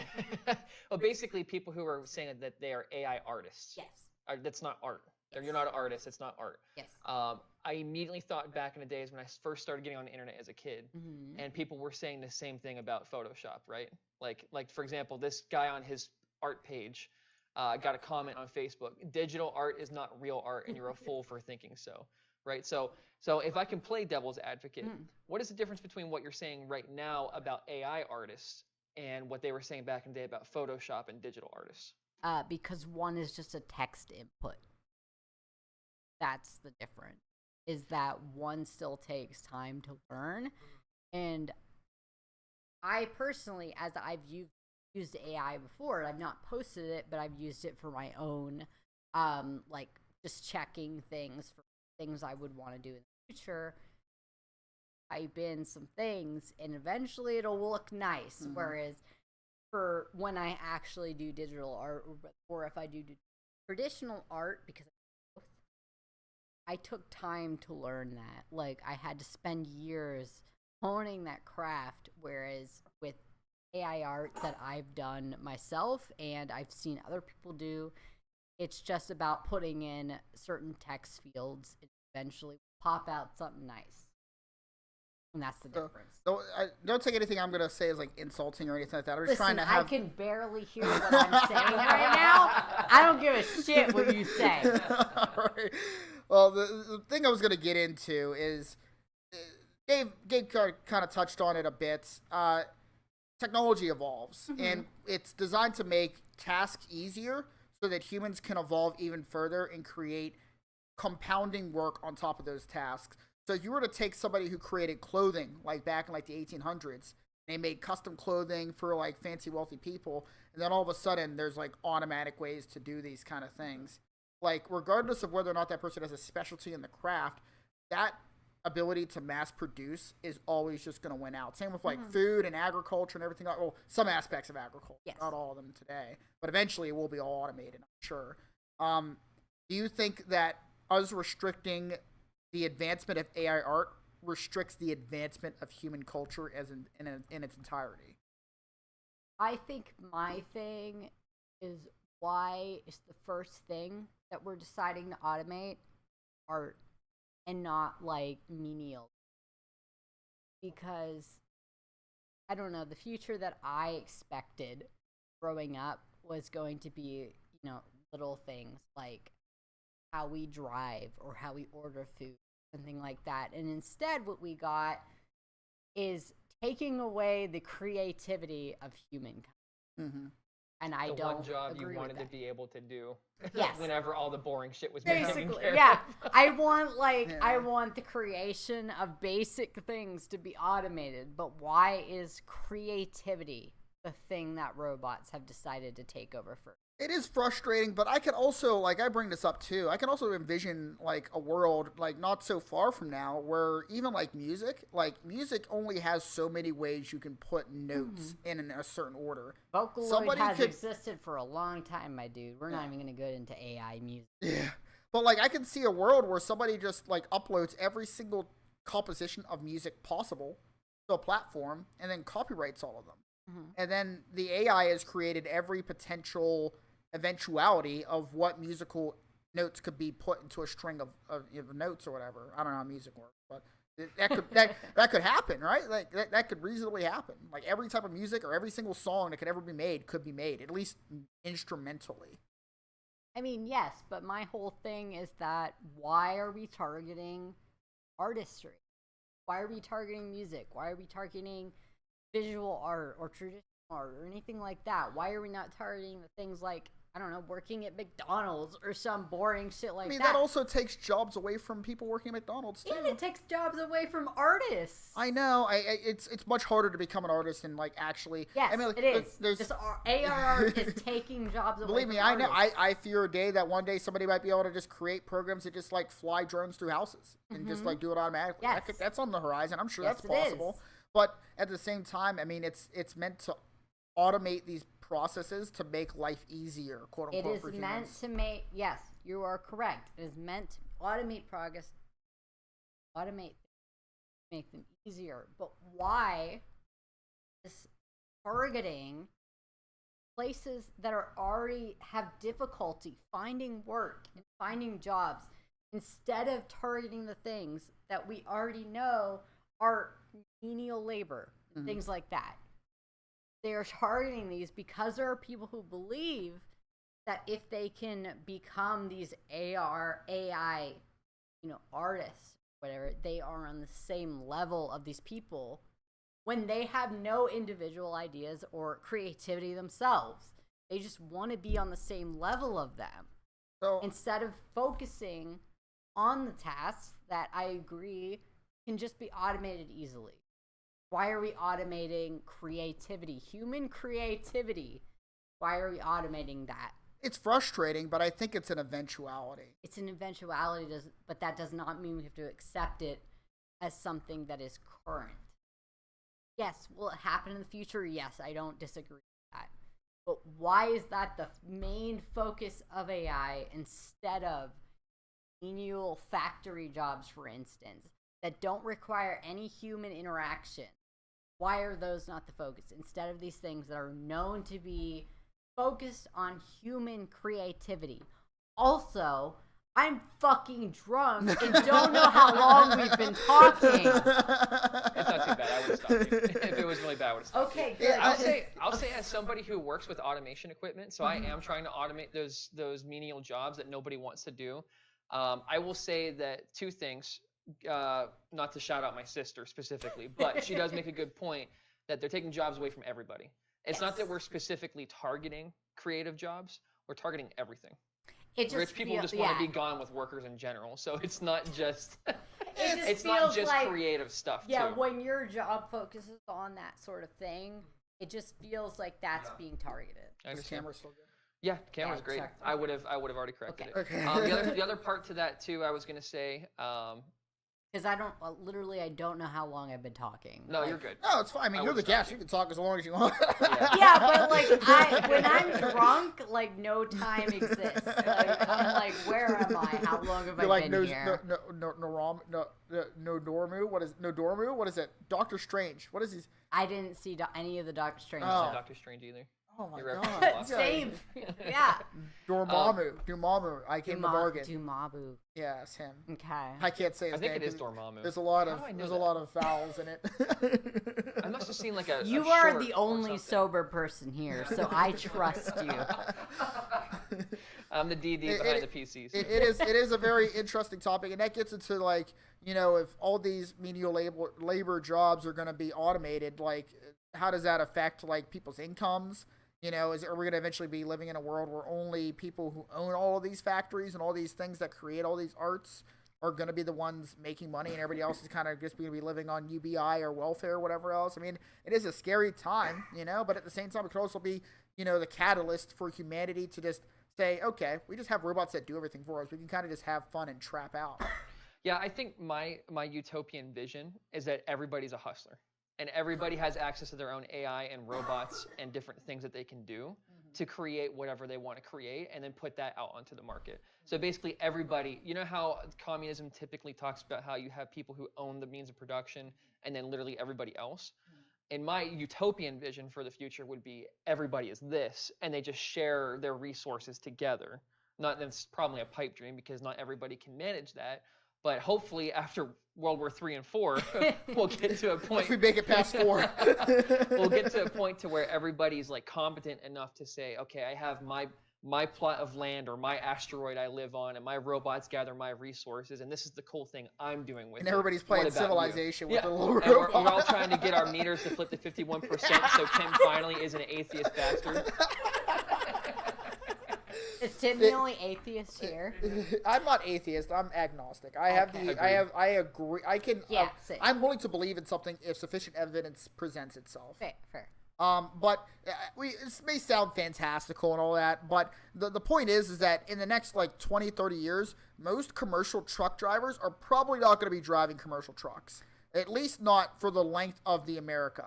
Okay. Well, basically people who are saying that they are AI artists. Yes. That's not art. Yes. You're not an artist. It's not art. Yes. I immediately thought back in the days when I first started getting on the internet as a kid, and people were saying the same thing about Photoshop, right? Like for example, this guy on his art page got a comment on Facebook: "Digital art is not real art, and you're a fool for thinking so." Right? So if I can play devil's advocate, what is the difference between what you're saying right now about AI artists and what they were saying back in the day about Photoshop and digital artists? Because one is just a text input. That's the difference, is that one still takes time to learn. And I personally, as I've used AI before, I've not posted it, but I've used it for my own, like just checking things for things I would want to do in the future. Type in some things and eventually it'll look nice. Whereas for when I actually do digital art, or if I do traditional art, because I took time to learn that. Like, I had to spend years honing that craft, whereas with AI art that I've done myself and I've seen other people do, it's just about putting in certain text fields and eventually pop out something nice. And that's the difference. So don't take anything I'm going to say as like insulting or anything like that. I'm just trying to I can barely hear what I'm saying right now. I don't give a shit what you say. Right. Well, the thing I was going to get into is, Gabe kind of touched on it a bit. Technology evolves, and it's designed to make tasks easier so that humans can evolve even further and create compounding work on top of those tasks. So if you were to take somebody who created clothing, like back in like the 1800s, they made custom clothing for like fancy wealthy people, and then all of a sudden there's like automatic ways to do these kind of things. Like, regardless of whether or not that person has a specialty in the craft, that ability to mass produce is always just going to win out. Same with like food and agriculture and everything. Well, some aspects of agriculture, not all of them today, but eventually it will be all automated, I'm sure. Do you think that us restricting the advancement of AI art restricts the advancement of human culture as in its entirety? I think my thing is, why is the first thing that we're deciding to automate art and not like menial? Because I don't know, the future that I expected growing up was going to be, you know, little things like how we drive or how we order food. something like that. And instead, what we got is taking away the creativity of humankind. Mm-hmm. And I The don't one job agree you with wanted that. to be able to do. Yes. Whenever all the boring shit was being taken Basically, care yeah. of. I want Yeah. I want the creation of basic things to be automated, but why is creativity the thing that robots have decided to take over first? It is frustrating, but I can also, like, I bring this up too. I can also envision, like, a world, like, not so far from now where even, like, music only has so many ways you can put notes in a certain order. Vocaloid Somebody has could- existed for a long time, my dude. We're not even going to go into AI music. Yeah. But, like, I can see a world where somebody just, like, uploads every single composition of music possible to a platform and then copyrights all of them. Mhm. And then the AI has created every potential eventuality of what musical notes could be put into a string of notes or whatever. I don't know how music works, but that could happen, right? Like that could reasonably happen. Like every type of music or every single song that could ever be made could be made, at least instrumentally. I mean, yes, but my whole thing is that why are we targeting artistry? Why are we targeting music? Why are we targeting visual art or traditional art or anything like that? Why are we not targeting the things like, I don't know, working at McDonald's or some boring shit like I mean, that? that also takes jobs away from people working at McDonald's too. And it takes jobs away from artists. I know. It's much harder to become an artist than like actually. Yes, I mean, like, it is. There's, This AR is taking jobs away believe from me, I know. artists. I fear a day that one day somebody might be able to just create programs that just like fly drones through houses and just like do it automatically. Yes. That's on the horizon. I'm sure Yes, that's it is. possible. But at the same time, I mean, it's meant to automate these processes to make life easier, quote It unquote, is for meant humans. to make, yes, you are correct. It is meant to automate progress, make them easier. But why is targeting places that are already have difficulty finding work and finding jobs instead of targeting the things that we already know are menial labor, things like that? They are targeting these because there are people who believe that if they can become these AI, artists, whatever, they are on the same level of these people when they have no individual ideas or creativity themselves. They just want to be on the same level of them. So Instead of focusing on the tasks that I agree can just be automated easily. Why are we automating creativity? Human creativity. Why are we automating that? it's frustrating, but I think it's an eventuality. It's an eventuality, but that does not mean we have to accept it as something that is current. Yes, will it happen in the future? Yes, I don't disagree with that. But why is that the main focus of AI instead of menial factory jobs, for instance, that don't require any human interaction? Why are those not the focus? Instead of these things that are known to be focused on human creativity. Also, I'm fucking drunk and don't know how long we've been talking. It's not too bad. I would have stopped you. If it was really bad, I would have stopped you. Okay, good. Yeah, I'll say as somebody who works with automation equipment, so I am trying to automate those menial jobs that nobody wants to do. I will say that two things, not to shout out my sister specifically, but she does make a good point that they're taking jobs away from everybody. It's not that we're specifically targeting creative jobs, we're targeting everything. It just Rich people just want to be gone with workers in general, so it's not just it's not feels just like- creative stuff Yeah, too. when your job focuses on that sort of thing, it just feels like that's being targeted. I This understand. camera's still good. Yeah, camera's Yeah, great. check. I would have already corrected Okay. it. Okay. The other part to that too, I was gonna say. Because I don't know how long I've been talking. No, Like, you're good. No, it's fine. I mean, I you're the would stop guest. you. You can talk as long as you want. Yeah, but like when I'm drunk, like no time exists. Like I'm like, where am I? How long have You're I like, been here? no Dormu? What is no Dormu? What is it? Doctor Strange. What is he? I didn't see any of the Doctor Strange Oh. stuff. Doctor Strange either. Oh my You're god. referencing Same. Yeah. Dormammu. I came to bargain. Dumabu. Yeah, it's him. Okay. I can't say I his think name. it is 'cause Dormammu. There's a lot How of do I know there's a that? lot of vowels in it. I must have seen like a. You a are short the or only something. sober person here, so I trust you. I'm the DD It- behind it- the PCs. it is a very interesting topic, and that gets into like if all these menial labor jobs are going to be automated, like, how does that affect, like, people's incomes? Are we going to eventually be living in a world where only people who own all of these factories and all these things that create all these arts are going to be the ones making money, and everybody else is kind of just going to be living on UBI or welfare or whatever else? I mean, it is a scary time, but at the same time, it could also be, the catalyst for humanity to just say, okay, we just have robots that do everything for us. We can kind of just have fun and trap out. Yeah, I think my utopian vision is that everybody's a hustler. And everybody has access to their own AI and robots and different things that they can do to create whatever they want to create and then put that out onto the market. So basically everybody, how communism typically talks about how you have people who own the means of production and then literally everybody else. And my utopian vision for the future would be everybody is this, and they just share their resources together. That's probably a pipe dream because not everybody can manage that. But hopefully after World War III and IV, we'll get to a point. If we make it past 4. We'll get to a point to where everybody's like competent enough to say, okay, I have my plot of land or my asteroid I live on, and my robots gather my resources, and this is the cool thing I'm doing with it. And everybody's playing Civilization with the little robots. We're all trying to get our meters to flip to 51%, so Tim finally is an atheist bastard. Is Tim the only atheist here? I'm not atheist. I'm agnostic. I agree. I can. Yeah, I'm willing to believe in something if sufficient evidence presents itself. Fair. But this may sound fantastical and all that, but the point is that in the next like 20, 30 years, most commercial truck drivers are probably not going to be driving commercial trucks. At least not for the length of America,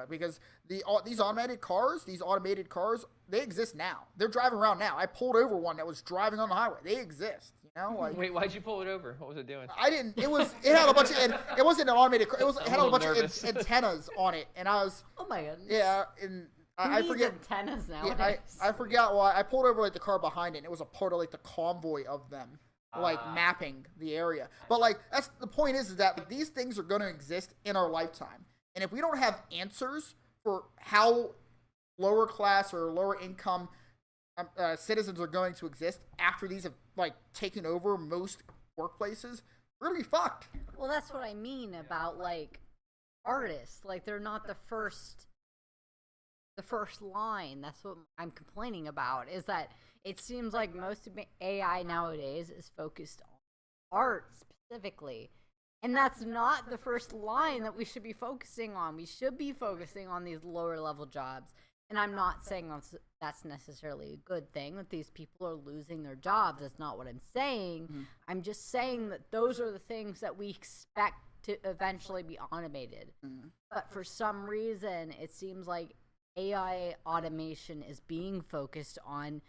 because these automated cars, they exist now. They're driving around now. I pulled over one that was driving on the highway. They exist, Wait, why'd you pull it over? What was it doing? I didn't. It had a bunch of. It wasn't an automated car. It had a bunch of antennas on it, and I was. Oh my goodness. Yeah, and I forget antennas nowadays. Yeah, I forgot why. I pulled over like the car behind it, and it was a part of like the convoy of them. Mapping the area. But like that's the point is that like, these things are going to exist in our lifetime. And if we don't have answers for how lower class or lower income citizens are going to exist after these have like taken over most workplaces, we're going to be fucked. Well, that's what I mean about like artists. Like they're not the first line. That's what I'm complaining about, is that it seems like most of AI nowadays is focused on art specifically. And that's not the first line that we should be focusing on. We should be focusing on these lower level jobs. And I'm not saying that's necessarily a good thing, that these people are losing their jobs. That's not what I'm saying. I'm just saying that those are the things that we expect to eventually be automated. But for some reason, it seems like AI automation is being focused on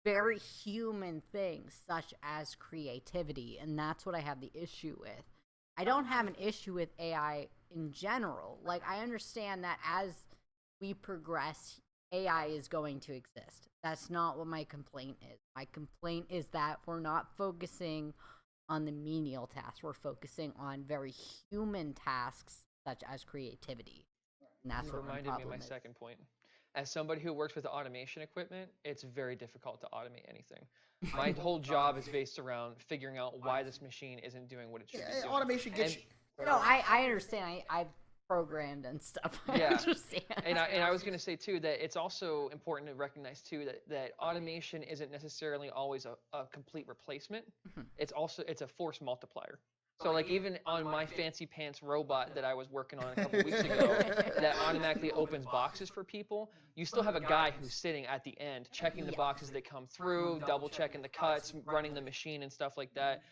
very human things such as creativity, and that's what I have the issue with. I don't have an issue with AI in general. Like, I understand that as we progress, AI is going to exist. That's not what my complaint is. My complaint is that we're not focusing on the menial tasks. We're focusing on very human tasks such as creativity. And that's what reminded me of my second point. As somebody who works with automation equipment, it's very difficult to automate anything. My whole job is based around figuring out why this machine isn't doing what it should be doing. Automation gets No, I understand. I programmed and stuff. I understand. And I was going to say, too, that it's also important to recognize, too, that automation isn't necessarily always a complete replacement. It's a force multiplier. So, like, even on my fancy pants robot that I was working on a couple weeks ago that automatically opens boxes for people, you still have a guy who's sitting at the end checking the boxes that come through, double-checking the cuts, running the machine and stuff like that.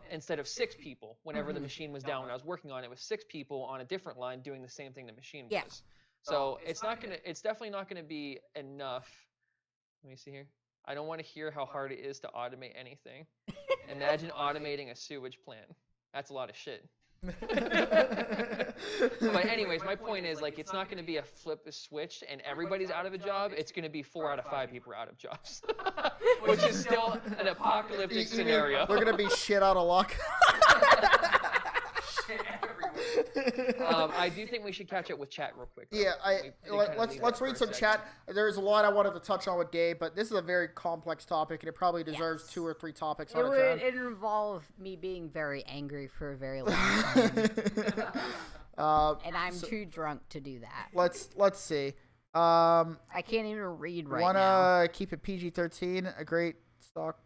Instead of 6 people, whenever the machine was down when I was working on it, was 6 people on a different line doing the same thing the machine was. So it's definitely not gonna be enough. Let me see here. I don't want to hear how hard it is to automate anything. Imagine automating a sewage plant. That's a lot of shit. But anyways, my point is, like, it's not going to be a flip a switch and everybody's out of a job. It's going to be 4 out of 5 people are out of jobs, which is still an apocalyptic scenario. They're going to be shit out of luck. Shit everywhere. I do think we should catch up with chat real quick. Though. Yeah, We kinda leave let's that read for a some second. chat. There's a lot I wanted to touch on with Dave, but this is a very complex topic, and it probably deserves Yes. 2 or 3 topics It on its would own. it involve me being very angry for a very long time, and I'm too drunk to do that. Let's see. I can't even read right Wanna now. keep it PG-13? A great stock,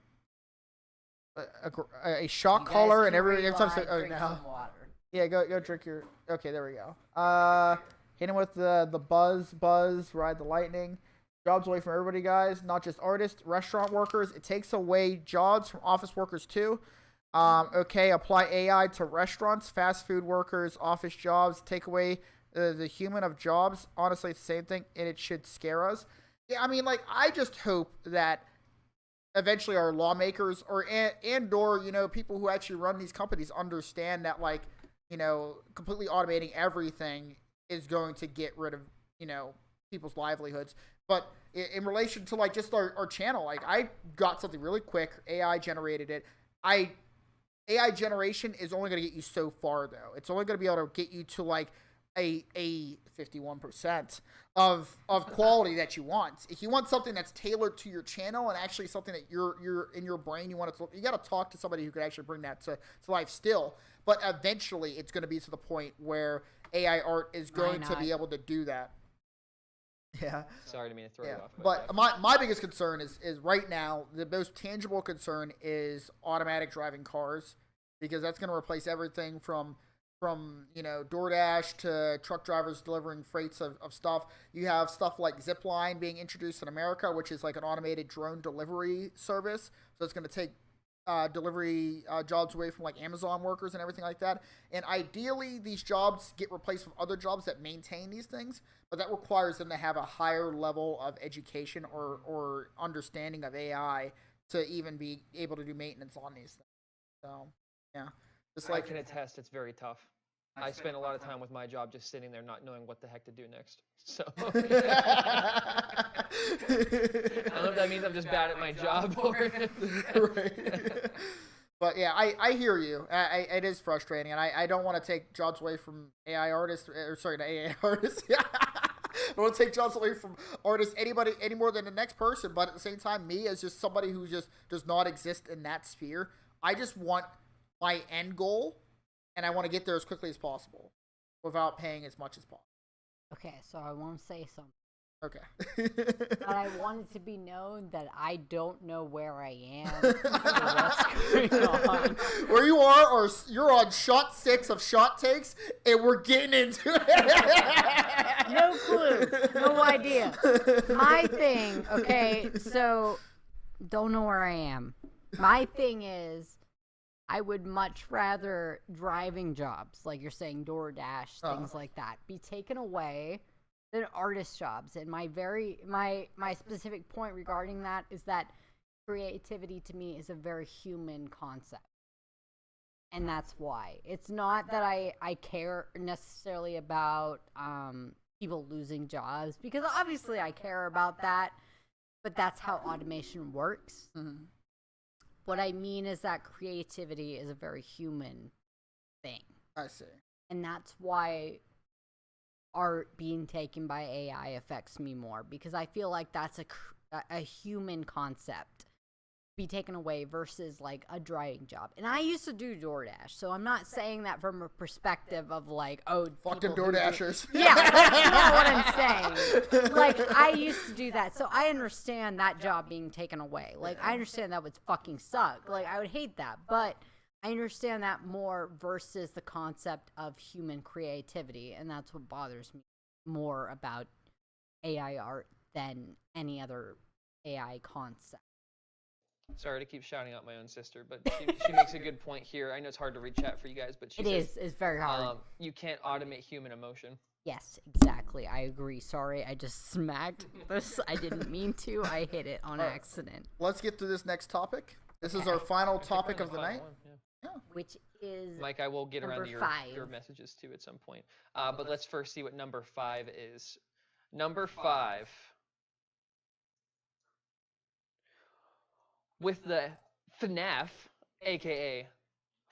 a shock You guys collar, and can every time. rewind, Oh, drink no. some water. Yeah, go drink your. Okay, there we go. Hit him with the buzz, ride the lightning. Jobs away from everybody, guys, not just artists, restaurant workers. It takes away jobs from office workers too. Okay, apply AI to restaurants, fast food workers, office jobs. Take away the human of jobs. Honestly, it's the same thing, and it should scare us. Yeah, I mean, like, I just hope that eventually our lawmakers or people who actually run these companies understand that, like, completely automating everything is going to get rid of, people's livelihoods. But in relation to, like, just our channel, like, I got something really quick. AI generated it. AI generation is only going to get you so far, though. It's only going to be able to get you to, like, a 51% of quality that you want. If you want something that's tailored to your channel and actually something that you're in your brain, you got to talk to somebody who could actually bring that to life still. But eventually, it's going to be to the point where AI art is going to be able to do that. Yeah. Sorry to mean to throw you off. But my biggest concern is right now, the most tangible concern is automatic driving cars, because that's going to replace everything from DoorDash to truck drivers delivering freights of stuff. You have stuff like Zipline being introduced in America, which is like an automated drone delivery service. So it's going to take delivery jobs away from, like, Amazon workers and everything like that. And ideally, these jobs get replaced with other jobs that maintain these things, but that requires them to have a higher level of education or understanding of AI to even be able to do maintenance on these things. So, yeah. Just I like can attest, it's very tough. I spend a lot of time with my job just sitting there not knowing what the heck to do next. So I don't know if that means I'm just bad at my job or right. But yeah, I hear you. It is frustrating, and I don't want to take jobs away from AI artists, or sorry, not AI artists. I don't want to take jobs away from artists, any more than the next person. But at the same time, me as just somebody who just does not exist in that sphere, I just want my end goal, and I want to get there as quickly as possible without paying as much as possible. Okay, so I want to say something. Okay. But I want it to be known that I don't know where I am or what's going on. Where you are, or you're on shot 6 of shot takes, and we're getting into it. No clue. No idea. My thing, okay, so don't know where I am. My thing is, I would much rather driving jobs, like you're saying, DoorDash, things like that, be taken away than artist jobs. And my specific point regarding that is that creativity to me is a very human concept. And that's why. It's not that I care necessarily about people losing jobs, because obviously I care about that, but that's how automation works. Mm-hmm. What I mean is that creativity is a very human thing. I see. And that's why art being taken by AI affects me more, because I feel like that's a human concept be taken away versus, like, a driving job. And I used to do DoorDash, so I'm not saying that from a perspective of, like, oh, fuck them people who DoorDashers. yeah, that's not what I'm saying. Like, I used to do that, so I understand that job being taken away. Like, I understand that would fucking suck. Like, I would hate that, but I understand that more versus the concept of human creativity, and that's what bothers me more about AI art than any other AI concept. Sorry to keep shouting out my own sister, but she makes a good point here. I know it's hard to read chat for you guys, but she says, It's very hard. You can't automate human emotion. Yes, exactly. I agree. Sorry, I just smacked this. I didn't mean to. I hit it on accident. Let's get to this next topic. This is our final topic of the night. Yeah. Which is Mike, I will get around to number your 5. messages too at some point. But let's first see what number 5 is. Number 5. With the FNAF, aka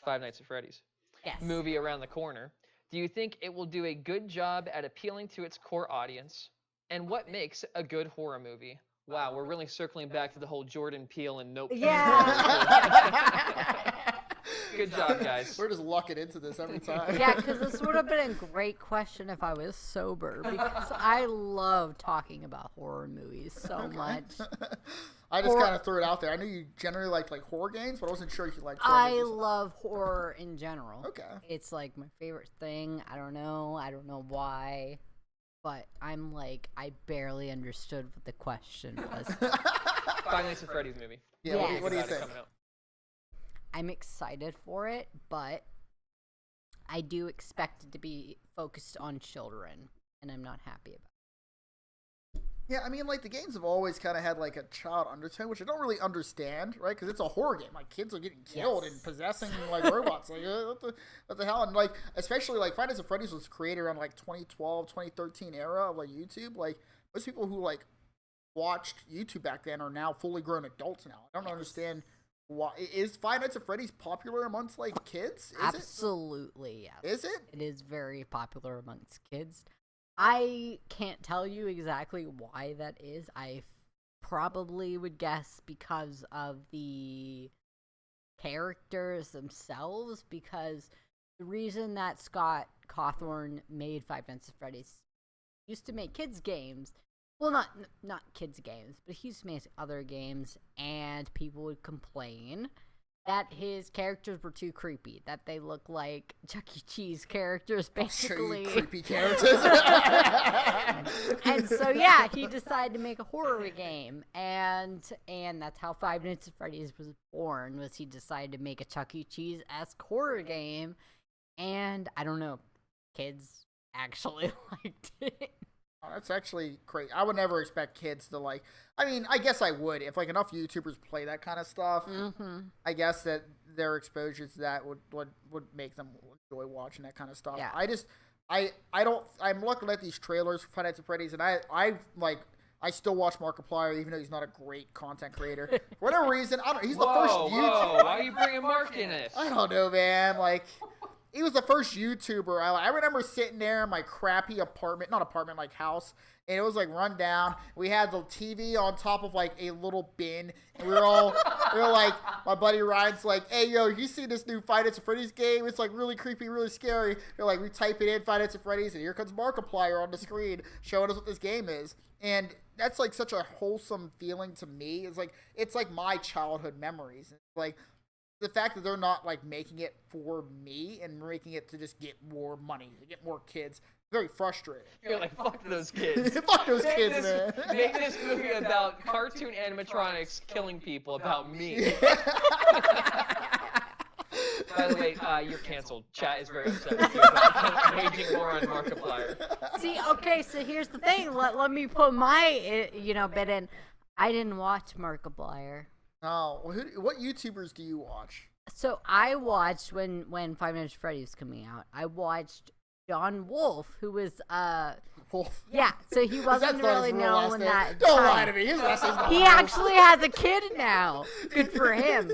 Five Nights at Freddy's, yes. movie around the corner, Do you think it will do a good job at appealing to its core audience? And what makes a good horror movie? Wow, we're really circling back to the whole Jordan Peele and Nope. Yeah. Good job, guys. We're just lucking into this every time. Yeah, because this would have been a great question if I was sober, because I love talking about horror movies so much. I just kind of threw it out there. I knew you generally liked like horror games, but I wasn't sure if you liked horror I movies. love horror in general. Okay. It's like my favorite thing. I don't know why, but I'm like, I barely understood what the question was. Five Nights at Freddy's movie. Yeah, Yes. what do you About it think? coming out. I'm excited for it, but I do expect it to be focused on children, and I'm not happy about it. Yeah, I mean, like, the games have always kind of had, like, a child undertone, which I don't really understand, right? Because it's a horror game. Like, kids are getting killed Yes. and possessing, like, robots. Like, what the hell? And, like, especially, like, Five Nights at Freddy's was created around, like, 2012, 2013 era of, like, YouTube. Like, most people who, like, watched YouTube back then are now fully grown adults now. I don't understand why. Is Five Nights at Freddy's popular amongst, like, kids? Is Absolutely, yes. it? Is it? It is very popular amongst kids. I can't tell you exactly why that is. I probably would guess because of the characters themselves, because the reason that Scott Cawthon made Five Nights at Freddy's, used to make kids games. Well, not kids games, but he used to make other games, and people would complain that his characters were too creepy, that they look like Chuck E. Cheese characters, basically. Creepy characters. And so, yeah, he decided to make a horror game, and that's how Five Nights at Freddy's was born, was he decided to make a Chuck E. Cheese-esque horror game, and, I don't know, kids actually liked it. Oh, that's actually great. I would never expect kids to like. I mean, I guess I would if like enough YouTubers play that kind of stuff. Mm-hmm. I guess that their exposure to that would make them enjoy watching that kind of stuff. Yeah. I don't. I'm looking at these trailers for Five Nights at Freddy's, and I still watch Markiplier even though he's not a great content creator. For whatever reason, I don't. He's the first YouTuber. Why are you bringing Mark in it? I don't know, man. Like, he was the first YouTuber. I remember sitting there in my crappy like house, and it was like run down. We had the TV on top of like a little bin, and we were like, my buddy Ryan's like, hey, yo, you see this new Five Nights at Freddy's game? It's like really creepy, really scary. They're like, we type it in, Five Nights at Freddy's, and here comes Markiplier on the screen showing us what this game is. And that's like such a wholesome feeling to me. It's like my childhood memories. It's like, the fact that they're not like making it for me and making it to just get more money, to get more kids, very frustrating. You're like, fuck those kids. Fuck those kids, man. Make this movie about cartoon animatronics killing people, about me. By the way, you're canceled. Chat is very upset with you about raging more on Markiplier. See, okay, so here's the thing. Let me put my, bit in. I didn't watch Markiplier. Oh, what YouTubers do you watch? So I watched when Five Nights at Freddy's was coming out. I watched John Wolf, who was Wolf. yeah. So he wasn't That's not his really real last known name. that. Don't time. lie to me. His last name's not He Wolf. actually has a kid now. Good for him.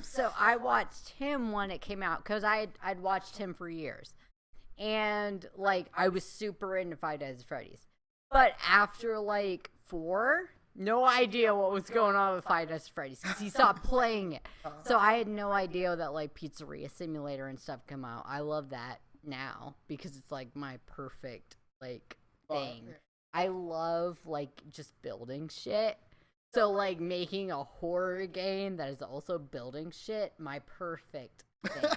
So I watched him when it came out because I'd watched him for years, and like I was super into Five Nights at Freddy's. But after like 4. No idea what was going on with Five Nights at Freddy's because he stopped playing it. So I had no idea that like Pizzeria Simulator and stuff come out. I love that now because it's like my perfect like thing. I love like just building shit. So like making a horror game that is also building shit, my perfect thing.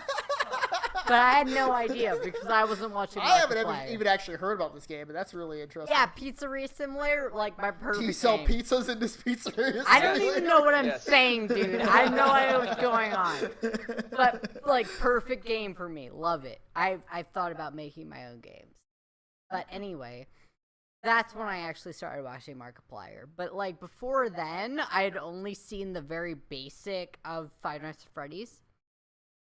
But I had no idea because I wasn't watching I haven't Markiplier. even actually heard about this game, but that's really interesting. Yeah, Pizzeria Simulator, like my perfect Do you sell game. pizzas in this pizzeria? I don't even know what I'm Yes. saying, dude. I have no idea what's going on. But, like, perfect game for me. Love it. I've thought about making my own games. But anyway, that's when I actually started watching Markiplier. But, like, before then, I had only seen the very basic of Five Nights at Freddy's.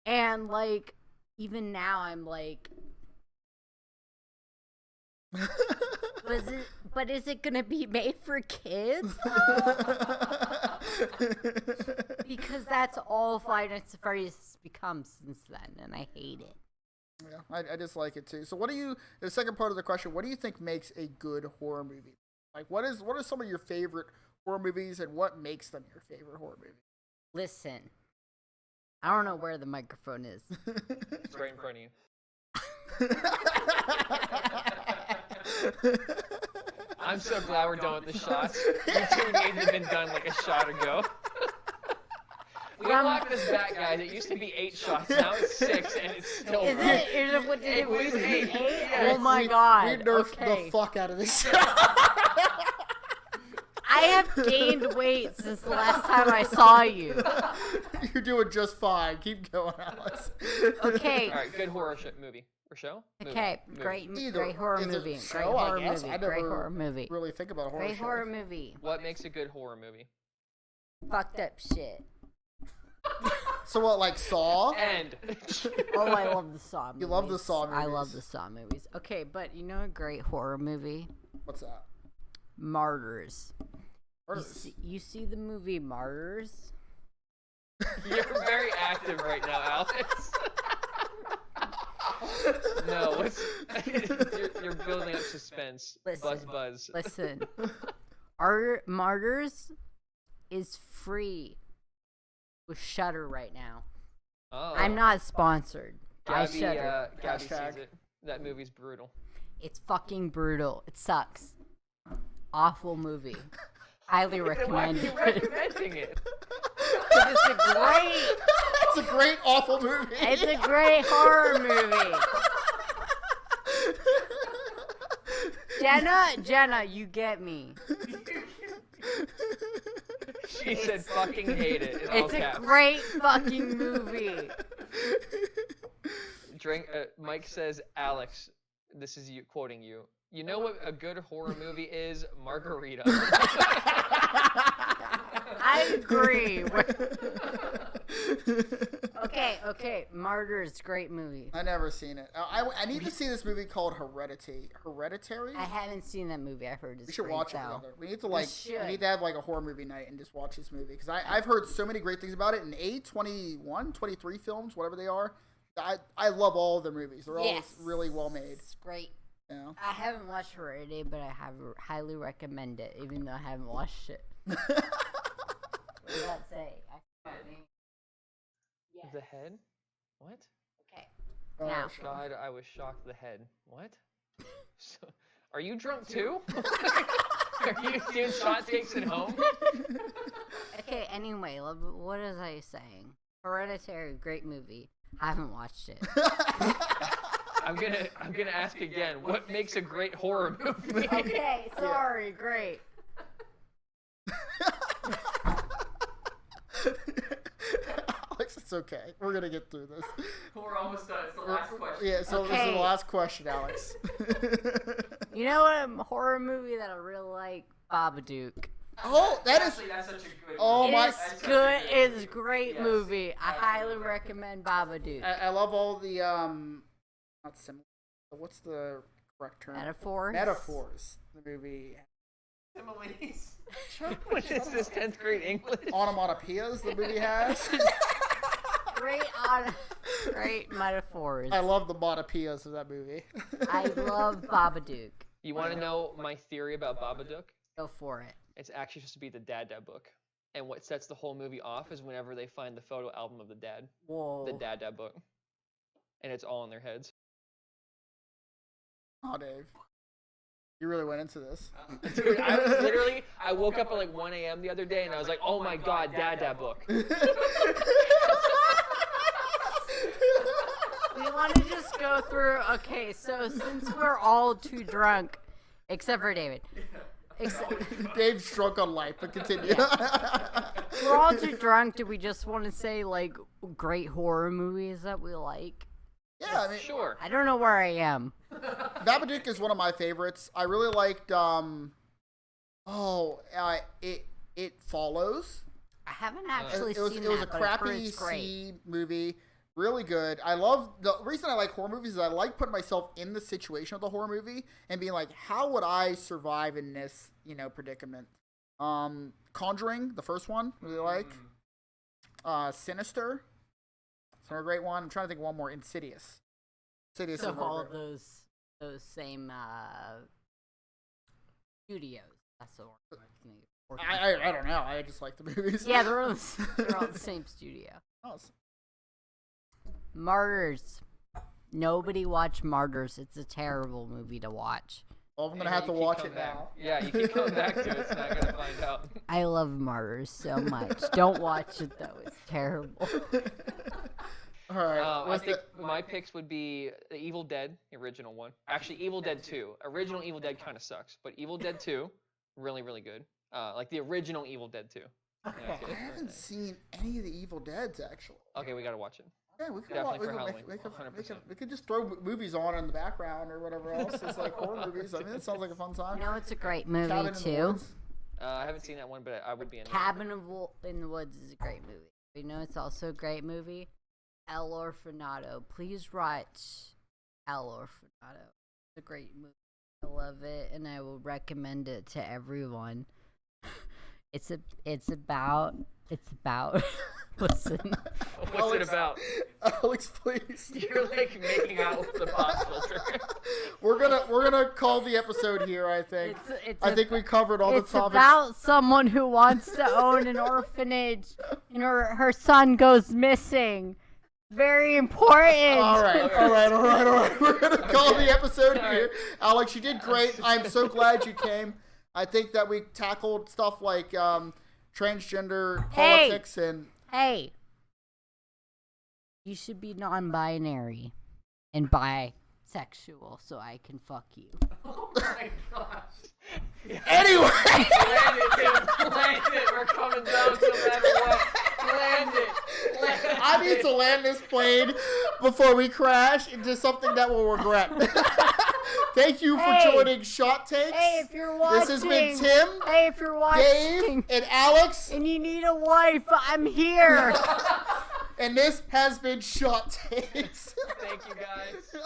And, like, even now I'm like... But is it gonna be made for kids? Because that's all Five Nights at Freddy's has become since then, and I hate it. Yeah, I just like it too. So what do you? The second part of the question: what do you think makes a good horror movie? Like, what are some of your favorite horror movies, and what makes them your favorite horror movie? Listen, I don't know where the microphone is. It's right in front of you. I'm so glad we're done with the shots. You two need to have been done like a shot ago. We unlocked this back, guys. It used to be 8 shots. Now it's 6, and it's still Is wrong. it? What did it? was Was it 8. 8? Yes. Oh my god! We nerfed Okay. the fuck out of this. I have gained weight since the last time I saw you. You're doing just fine. Keep going, Alex. Okay. All right, good horror movie or show. Movie. Okay, Movie. great Either. horror Is it movie. show, Great I horror guess? movie. I Great never horror movie. Really think about horror. Great horror shows. movie. What makes a good horror movie? Fucked up shit. So what, like Saw? End. Oh, I love the Saw movies. You love the Saw I love movies. the Saw movies. Okay, but you know a great horror movie? What's that? Martyrs. Murders. You see the movie Martyrs? You're very active right now, Alex. No, what's you're building up suspense. Listen. Buzz. Listen. Martyrs is free with Shudder right now. Oh. I'm not sponsored by Gabby, Shudder. Gabby Hashtag. sees it. That movie's brutal. It's fucking brutal. It sucks. Awful movie. Highly Why are recommend you it. recommending it? It's a great. It's a great, awful movie. It's a great horror movie. Jenna, you get me. She said fucking hate it in all It's a caps. great fucking movie. Mike says, Alex, this is you quoting you. You know what a good horror movie is? Margarita. I agree. Okay. Martyrs, great movie. I never seen it. I need to see this movie called Hereditary. I haven't seen that movie. I heard it's We should great, watch it though. together. We need to should. we need to have like a horror movie night and just watch this movie because I've heard so many great things about it. And 21, 23 films, whatever they are. I love all of their movies. They're all really well made. It's great. You know? I haven't watched Hereditary, but I highly recommend it, even though I haven't watched it. What does that say? I forgot me. Yeah. The head? What? Okay. Oh, Now. shit. God, I was shocked. The head. What? So, are you drunk too? Are you doing shot takes at home? Okay. Anyway, what was I saying? Hereditary, great movie. I haven't watched it. I'm gonna ask again. What makes a great horror movie? Okay. Sorry. Great. Alex, it's okay. We're gonna get through this. We're almost done. It's the last question. Yeah, so this is Okay. the last question, Alex. You know what a horror movie that I really like? Babadook. Oh, that is. Actually, that's such a good. Oh movie. my- It's That's such a good. movie. It's a great Yes, movie. I highly absolutely. recommend Babadook. I love all the not similar. What's the correct term? Metaphors. Metaphors. The movie. Similes. What is this 10th grade English? Onomatopoeias the movie has. Great metaphors. I love the onomatopoeias of that movie. I love Babadook. You want to know my theory about Babadook? Go for it. It's actually supposed to be the Dad book. And what sets the whole movie off is whenever they find the photo album of the dad. Whoa. The Dad book. And it's all in their heads. Oh, Dave. You really went into this. Dude, I woke up at like 1 a.m. the other day and I was like, oh my god, Dad book. We want to just go through. Okay, so since we're all too drunk, except for David. Dave's drunk on life, but continue. We're all too drunk. Do we just want to say like great horror movies that we like? Yeah, I mean, Sure. I don't know where I am. Babadook is one of my favorites. I really liked, It Follows. I haven't actually It was seen a that, but I've heard crappy it's great. C movie. Really good. I love the reason I like horror movies is I like putting myself in the situation of the horror movie and being like, how would I survive in this, predicament? Conjuring, the first one, really like. Sinister, it's another great one. I'm trying to think of one more. Insidious. Insidious So is all very of good. those same studios. That's the word. I don't know. I just like the movies. Yeah, they're all the same studio. Oh, Martyrs. Nobody watch Martyrs. It's a terrible movie to watch. well, I'm gonna Yeah, have to you keep watch coming it back. now. Yeah, you keep coming back to it, so now I gotta find out. I love Martyrs so much. Don't watch it though. It's terrible. All right. I what's think the- my picks would be the Evil Dead, the original one. Actually, Evil Dead 2. Original Evil Dead kind of sucks, but Evil Dead 2, really, really good. Like the original Evil Dead 2. Yeah, I it's good. haven't seen any of the Evil Deads actually. Okay, we gotta watch it. Yeah, we could Definitely for we Halloween, could 100%. we could just throw movies on in the background or whatever else. It's like horror movies. I mean, it sounds like a fun time. You know, it's a great movie Cabin in the too. Woods. I haven't seen that one, but I would be in. Cabin in the Woods is a great movie. You know, it's also a great movie. El Orfanato. Please watch El Orfanato. It's a great movie. I love it, and I will recommend it to everyone. It's about. Listen. What's it about? Alex, please. You're like making out with the pop filter. We're gonna call the episode here. I think. I think we covered all the It's topics. about someone who wants to own an orphanage, and her son goes missing. Very important. All right. We're gonna call the episode here. Alex, you did great. I'm so glad you came. I think that we tackled stuff like transgender politics and. Hey, you should be non-binary and bisexual, so I can fuck you. Oh my gosh. Anyway. Land it, Tim. Land it. We're coming down no matter what. Land it. Land I need it. to land this plane before we crash into something that we'll regret. Thank you for joining Shot Takes. Hey, if you're watching. This has been Tim, Hey, if you're Dave, watching. and Alex, And you need a wife, I'm here. and this has been Shot Takes. Thank you, guys.